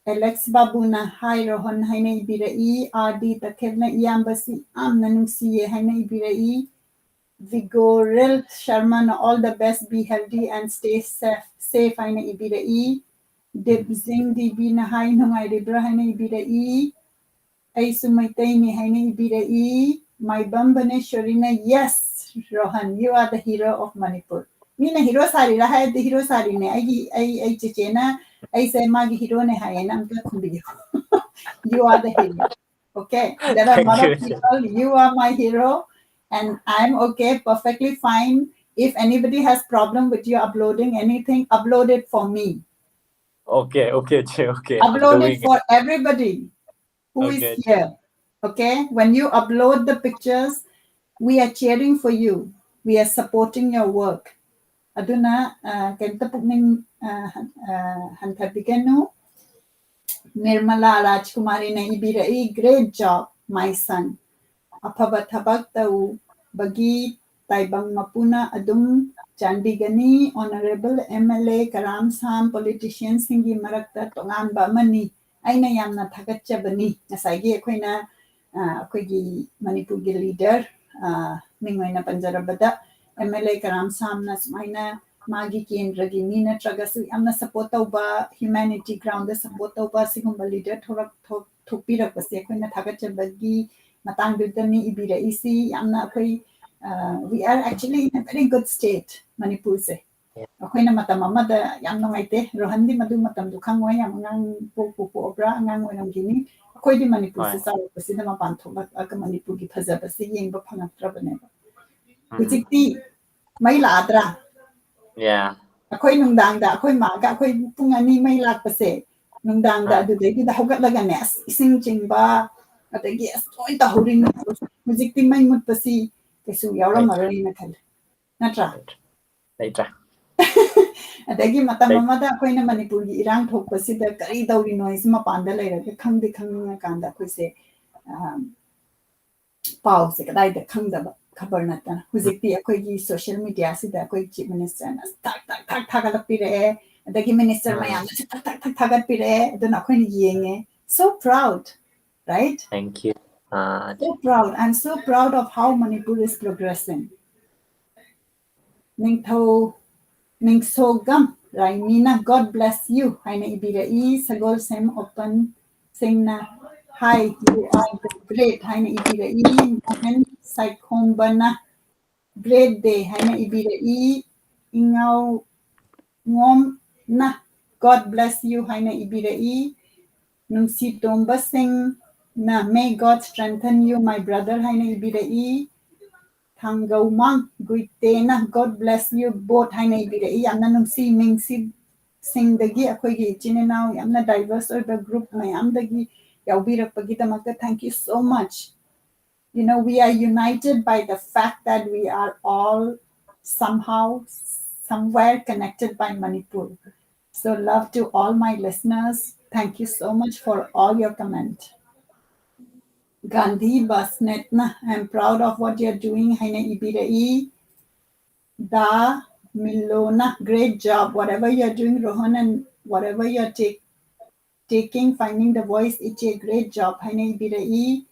Alex Babuna Hai Rohan Haine Ibirai. Adi Takevna Iambasi Amna Nungsiye Haine Ibirai. Vigorel Sharman, all the best, be healthy and stay safe Haine Ibirai. Debzing Dibina Hai Nungai Ribra Haine Ibirai. Ay Sumaitay ni Haine Ibirai. My Bambane Shorina, yes, Rohan, you are the hero of Manipur. Mina hero sari raha the hero sari ne ay chichena ay say magi hero ne hai na amka khumbi. You are the hero. Okay, there are a lot of people. You are my hero, and I'm okay, perfectly fine. If anybody has problem with you uploading anything, upload it for me. Okay. Upload it for everybody who is here. Okay, when you upload the pictures, we are cheering for you. We are supporting your work. Aduna kenta pugning hantabiganu Nirmala Rajkumari na Ibirai, great job, my son. Apaba tabak tau bagi taibang mapuna adum Chandigani, Honorable MLA Karam Sam, politicians singi marakta tongan ba mani aina yamna thakachabani nasagi akoina akoigi Manipur gi leader mingoina panjarabada MLA Karam Sam na sumaina magi kendragi mina tragasu yamna support tauba humanity ground da support tauba sigumba leader thorak thokpirak pasi akoina thakachabagi matang dudani Ibirai yamna akoi we are actually in a very good state, Manipur se. Ako'y na matamama da yam nungaite rohandi madu matam dukangway yam ngang po obra ngang walang gini. Ako'y di Manipur se sa pasi na mapanthobak aga Manipur gi phaza pasi yeng ba phangatra bane ba. Hujikti may laadra. Yeah. Ako'y nungdang da ako'y maga ako'y pungani may lak pasi. Nungdang da dudegi da hugat laga ne ising chingba atagi astoy tahurin hujikti may mut pasi kesu yawra marani na khal. Natra. Later. Adagi matamamada akoina Manipur gi irang thokpasida kari dauri noise mapanda leiraga khangde khangna kanda akoise pau se kadai da khangda khabar nata hujikti akoigi social media sida akoi chief minister na tak thagalapire adagi minister mayam tak thagatpire aduna akoini yenge so proud, right? Thank you. So proud. I'm so proud of how Manipur is progressing. Ningtho Ningsogam Raimina, God bless you. Haina Ibirai, Sagol Sem Open Singna. Hi, you are great. Haina Ibirai, Mohan Saikombana. Great day. Haina Ibirai, Ingau Ngom Na. God bless you. Haina Ibirai. Nungsi Tomba Singh. Na, may God strengthen you, my brother. Haina Ibirai. Thanggaumang Guitena, God bless you both. Haina Ibirai, Yamna Nungsi Mingsi Singdagi, Akoigi Chinenau, Yamna diverse or the group, Mayamdagi, Yaubira Pagitamaka. Thank you so much. You know, we are united by the fact that we are all somehow, somewhere connected by Manipur. So, love to all my listeners. Thank you so much for all your comment. Gandhi Basnetna, I'm proud of what you're doing. Haina Ibirai, Da Milona, great job. Whatever you're doing, Rohan and whatever you're taking, finding the voice, it's a great job. Haine ibirai.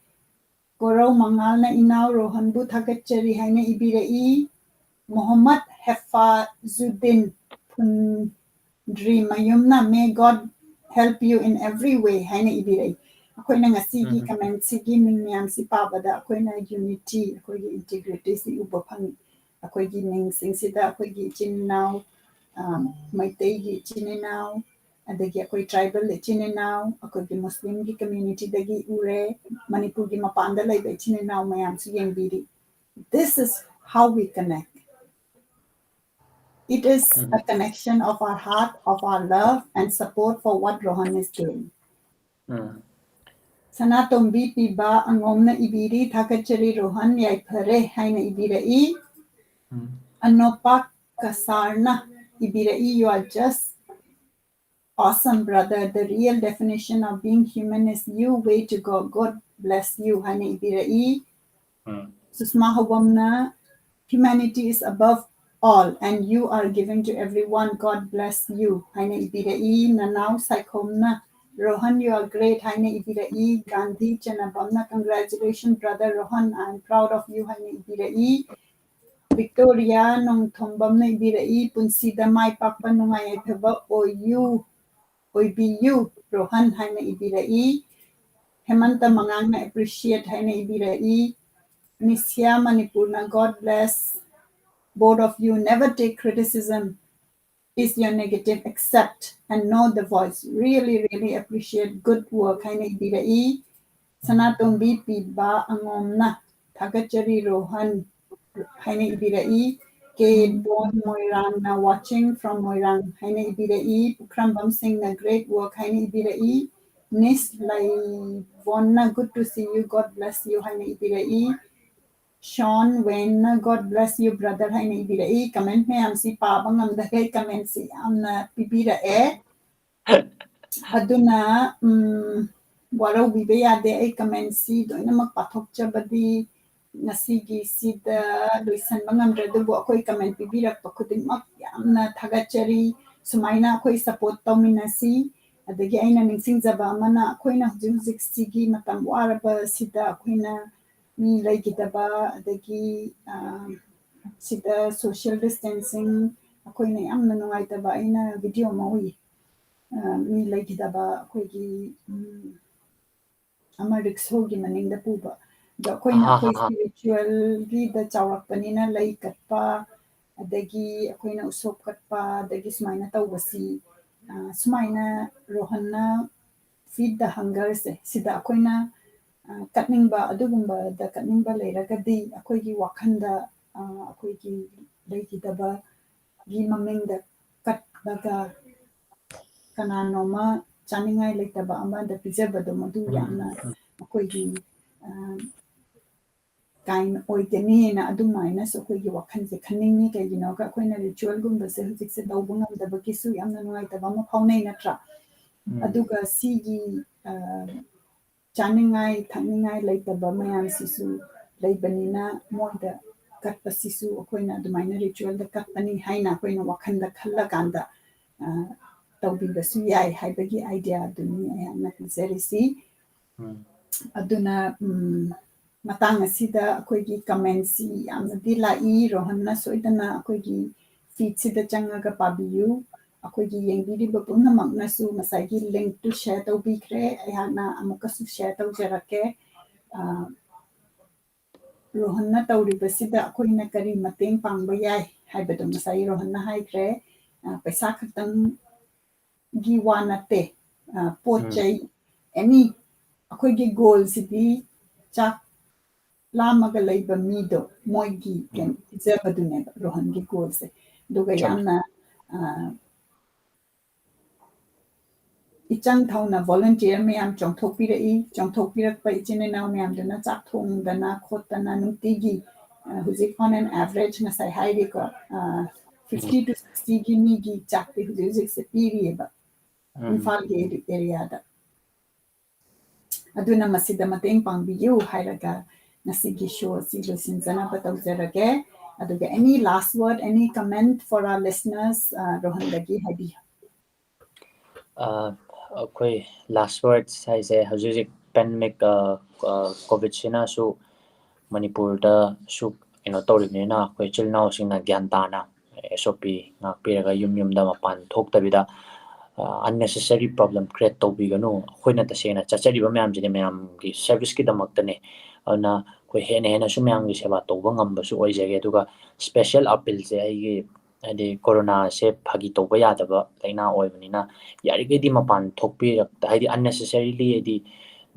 Korau Mangalna Inau Rohanbu Thakachari Haine ibirai. Muhammad Hefazuddin Pundri Mayumna, may God help you in every way. Haine ibirai. Ako'y na ngasigi comment sige ming miyam si pabada ako'y na unity, ako'y integrity si uba pang ako'y gining sing sida ako'y gi chininaw Maitay gi chininaw adagi ako'y tribal le chininaw ako'y gi Muslim gi community dagi ure Manipur gi mapanda lay ba chininaw mayam si yang biri. This is how we connect. It is a connection of our heart, of our love and support for what Rohan is doing. Sanatong BP ba ang omna ibiri thakachari Rohan yay pare haina ibirai. Anopak kasarna ibirai, you are just awesome, brother. The real definition of being human is you. Way to go. God bless you. Haina ibirai. Susma hawamna, humanity is above all and you are giving to everyone. God bless you. Haina ibirai. Nanaw saikomna. Rohan, you are great. Haine ibirai. Gandhi Chanabamna. Congratulations, brother Rohan. I'm proud of you. Haine ibirai. Victoria nong thombamna ibirai. Punsida mai papa nungai thaba oyu. Oibiyu. Rohan haine ibirai. Hemanta Mangangna appreciate haine ibirai. Nisya Manipurna. God bless both of you. Never take criticism is your negative, accept and know the voice. Really, really appreciate good work. Haine ibirai. Sanatong BP ba angomna. Thagachari Rohan. Haine ibirai. Ke Bon Moirang na watching from Moirang. Haine ibirai. Pukrambam Singh na great work. Haine ibirai. Nis Lai Vonna, good to see you. God bless you. Haine ibirai. Sean Wayne, God bless you, brother. Haine ibirai. Comment me am si pabang am dagay comment si am na pibira aduna waraw bibaya de ay comment si do na magpatok chabadi nasigi sida luisan mangamdra do ako'y comment pibirak to kuting mak yamna thagachari sumaina ako'y support tawminasi adagi ay na ningsing zaba mana ako'y na hujik sige matam waraba sida ako'y na ni lay gidaba adagi sida social distancing ako'y na yamna nungay taba ay na video mawi mi lay gidaba ako'y ama riksogi maningda puba da ako'yna ako'y spiritual gi da chawrakpanina lay katpa adagi ako'yna usop katpa adagi sumayna tawbasi sumayna Rohan na feed the hunger se sida ako'yna katningba adugumba da katningba layragadi ako'ygi wakhanda ako'ygi lay gidaba gi mamingda katbaga kananoma chaningai leitaba ama da pijabado madu yamna ako'ygi kain oigani na adumaina so ako'ygi wakhanse khaningni kaigino ka ako'yna ritual gumbase hujikse dauba ngamdabagi su yamna nungaitaba ama phaunai natra aduga sigi chaningai thakningai leitaba mayam sisu leibanina moida katpa sisu ako'yna adumaina ritual da katpani haina ako'yna wakhanda khallakanda tawbibasu yai haibagi idea aduni ayamna pizarisi aduna matang asida ako'ygi comments yamna dilai Rohanna soidana ako'ygi feed sida changaga pabiyu ako'ygi yengbiriba punamaknasu masagi link to share tawbikre ayana amukasu share tawjarake Rohanna tawribasida ako'yna kari mateng pangba yai haibado masai Rohanna haikre paisa khatang gi wanate pochai any ako'ygi goal sidi chak lamaga leiba mido moigi ken izabaduneba Rohan gi goal se duga yamna ichang thauna volunteer mayam chongthokpirakpa ichinena mayam dana chak thongdana khotana nutigi hujik on an average ngasai hairi ko 50 to 60 gi mi gi chakti hujik se pirieba Imphal gi area da aduna masida mateng pangbiyu hairaga nasigi show si losinzana patawjarage aduga any last word, any comment for our listeners Rohan dagi habi ꯑꯩꯈꯣꯏ last words ꯍꯥꯏꯁꯦ ꯍꯧꯖꯤꯛ ꯍꯧꯖꯤꯛ pandemic ꯀꯣꯚꯤꯗꯁꯤꯅꯁꯨ ꯃꯅꯤꯄꯨꯔꯗꯁꯨ ꯀꯩꯅꯣ ꯇꯧꯔꯤꯕꯅꯤꯅ ꯑꯩꯈꯣꯏ ꯏꯆꯤꯜ ꯏꯅꯥꯎꯁꯤꯡꯅ ꯒ꯭ꯌꯥꯟ ꯇꯥꯅ SOP ꯉꯥꯛꯄꯤꯔꯒ ꯌꯨꯝꯗ ꯃꯄꯥꯟ ꯊꯣꯛꯇꯕꯤꯗ unnecessary problem create ꯇꯧꯕꯤꯒꯅꯨ ꯑꯩꯈꯣꯏꯅ ꯇꯁꯦꯡꯅ ꯆꯠꯆꯔꯤꯕ ꯃꯌꯥꯝꯁꯤꯗꯤ ꯃꯌꯥꯝꯒꯤ ꯁꯔꯚꯤꯁꯀꯤꯗꯃꯛꯇꯅꯦ ꯑꯗꯨꯅ ꯑꯩꯈꯣꯏ ꯍꯦꯟꯅꯁꯨ ꯃꯌꯥꯝꯒꯤ ꯁꯦꯕꯥ ꯇꯧꯕ ꯉꯝꯕꯁꯨ ꯑꯣꯏꯖꯒꯦ ꯑꯗꯨꯒ ꯁ꯭ꯄꯦꯁꯦꯜ ꯑꯄꯤꯜꯁꯦ ꯑꯩꯒꯤ ꯍꯥꯏꯗꯤ ꯀꯣꯔꯣꯅꯥꯁꯦ ꯐꯥꯒꯤ ꯇꯧꯕ ꯌꯥꯗꯕ ꯂꯩꯅꯥ ꯑꯣꯏꯕꯅꯤꯅ ꯌꯥꯔꯤꯈꯩꯗꯤ ꯃꯄꯥꯟ ꯊꯣꯛꯄꯤꯔꯛꯇ ꯍꯥꯏꯗꯤ unnecessarily ꯍꯥꯏꯗꯤ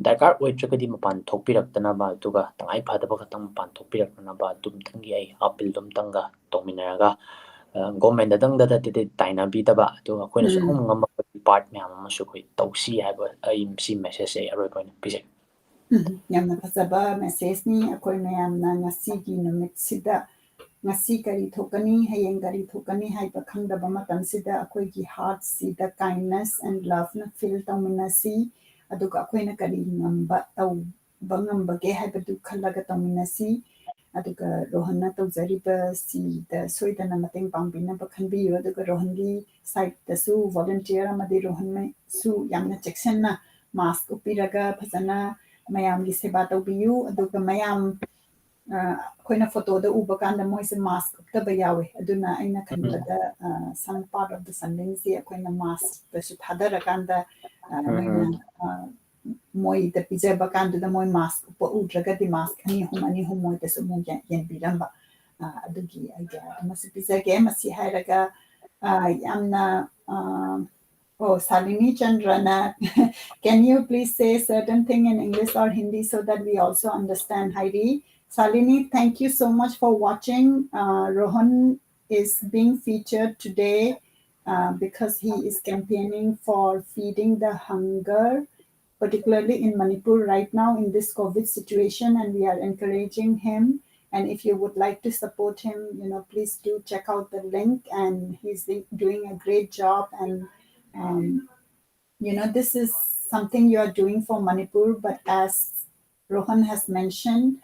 ꯗꯔꯀꯥꯔ ꯑꯣꯏꯗ꯭ꯔꯒꯗꯤ ꯃꯄꯥꯟ ꯊꯣꯛꯄꯤꯔꯛꯇꯅꯕ ꯑꯗꯨꯒ ꯇꯉꯥꯏ ꯐꯗꯕ ꯈꯛꯇꯪ ꯃꯄꯥꯟ ꯊꯣꯛꯄꯤꯔꯛꯇꯅꯕ ꯑꯗꯨꯝꯇꯪꯒꯤ ꯑꯩ ꯑꯄꯤꯜꯗꯣ ꯑꯝꯇꯪꯒ ꯇꯧꯃꯤꯟꯅꯔꯒ ꯒꯣꯔꯃꯦꯟꯗꯇꯪꯗꯗꯤ ꯇꯥꯏꯅꯕꯤꯗꯕ ꯑꯗꯨꯒ ꯑꯩꯈꯣꯏꯅꯁꯨꯉꯝꯕ ꯄꯥꯔꯠ ꯃꯌꯥꯝ ꯑꯃꯁꯨ ꯑꯩꯈꯣꯏ ꯇꯧꯁꯤ ꯍꯥꯏꯕ ꯑꯩ ꯁꯤ ꯃꯦꯁꯦꯖꯁꯦ ꯑꯩ ꯑꯔꯣꯏꯕ ꯑꯣꯏꯅ ꯄꯤꯖꯩ ꯌꯥꯝꯅ ꯐꯖꯕ ꯃꯦꯁꯦꯖꯅꯤ ꯑꯩꯈꯣꯏ ꯃꯌꯥꯝꯅ ꯉꯁꯤꯒꯤ ꯅꯨꯃꯤꯠꯁꯤꯗ ꯉꯁꯤ ꯀꯔꯤ ꯊꯣꯛꯀꯅꯤ ꯍꯌꯦꯡ ꯀꯔꯤ ꯊꯣꯛꯀꯅꯤ ꯍꯥꯏꯕ ꯈꯪꯗꯕ ꯃꯇꯝꯁꯤꯗ ꯑꯩꯈꯣꯏꯒꯤ ꯍꯥꯔꯠꯁꯤꯗ ꯀꯥꯏꯟꯗꯅꯦꯁ ꯑꯦꯟ ꯂꯚꯅ ꯐꯤꯜ ꯇꯧꯃꯤꯟꯅꯁꯤ ꯑꯗꯨꯒ ꯑꯩꯈꯣꯏꯅ ꯀꯔꯤ ꯇꯧꯕ ꯉꯝꯕꯒꯦ ꯍꯥꯏꯕꯗꯨ ꯈꯜꯂꯒ ꯇꯧꯃꯤꯟꯅꯁꯤ ꯑꯗꯨꯒ ꯔꯣꯍꯟꯅ ꯇꯧꯖꯔꯤꯕꯁꯤꯗ ꯁꯣꯏꯗꯅ ꯃꯇꯦꯡ ꯄꯥꯡꯕꯤꯅꯕ ꯈꯟꯕꯤꯌꯨ ꯑꯗꯨꯒ ꯔꯣꯍꯟꯒꯤ ꯁꯥꯏꯠꯇꯁꯨ ꯚꯣꯂꯨꯟꯇꯤꯌꯔ ꯑꯃꯗꯤ ꯔꯣꯍꯟꯁꯨ ꯌꯥꯝꯅ ꯆꯦꯛꯁꯤꯟꯅ ꯃꯥꯁꯛ ꯎꯞꯄꯤꯔꯒ ꯐꯖꯅ ꯃꯌꯥꯝꯒꯤ ꯁꯦꯕꯥ ꯇꯧꯕꯤꯌꯨ ꯑꯗꯨꯒ ꯃꯌꯥꯝ ꯑꯩꯈꯣꯏꯅ ꯐꯣꯇꯣꯗ ꯎꯕ ꯀꯥꯟꯗ ꯃꯣꯏꯁꯦ ꯃꯥꯁꯛ ꯎꯞꯇꯕ ꯌꯥꯎꯋꯦ ꯑꯗꯨꯅ ꯑꯩꯅ ꯈꯟꯕꯗ ꯁꯝ ꯄꯥꯔꯠ ꯑꯣꯐ ꯗ ꯁꯟꯗꯦꯁꯦ ꯑꯩꯈꯣꯏꯅ ꯃꯥꯁꯛꯇꯁꯨ ꯊꯥꯗꯔꯀꯥꯟꯗ ꯅꯣꯏꯅ ꯃꯣꯏꯗ ꯄꯤꯖꯕ ꯀꯥꯟꯗꯨꯗ ꯃꯣꯏ ꯃꯥꯁꯛ ꯎꯞꯄ ꯎꯗ꯭ꯔꯒꯗꯤ ꯃꯥꯁꯛ ꯑꯅꯤ ꯑꯍꯨꯝ ꯃꯣꯏꯗꯁꯨ ꯑꯃꯨꯛ ꯌꯦꯟꯕꯤꯔꯝꯕ ꯑꯗꯨꯒꯤ ꯑꯥꯏꯗꯤꯌꯥ ꯑꯃꯁꯨ ꯄꯤꯖꯒꯦ ꯃꯁꯤ ꯍꯥꯏꯔꯒ ꯌꯥꯝꯅ Oh, Salini Chandrana, can you please say certain thing in English or Hindi so that we also understand? Heidi, Salini, thank you so much for watching. Rohan is being featured today because he is campaigning for feeding the hunger, particularly in Manipur right now in this COVID situation, and we are encouraging him. And if you would like to support him, please do check out the link. And he's doing a great job. And this is something you are doing for Manipur, but as Rohan has mentioned,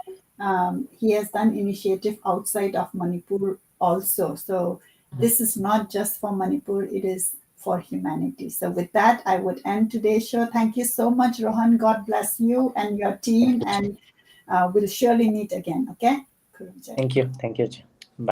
he has done initiative outside of Manipur also. So this is not just for Manipur, it is for humanity. So with that, I would end today's show. Thank you so much, Rohan. God bless you and your team, and we'll surely meet again. Okay? Thank you.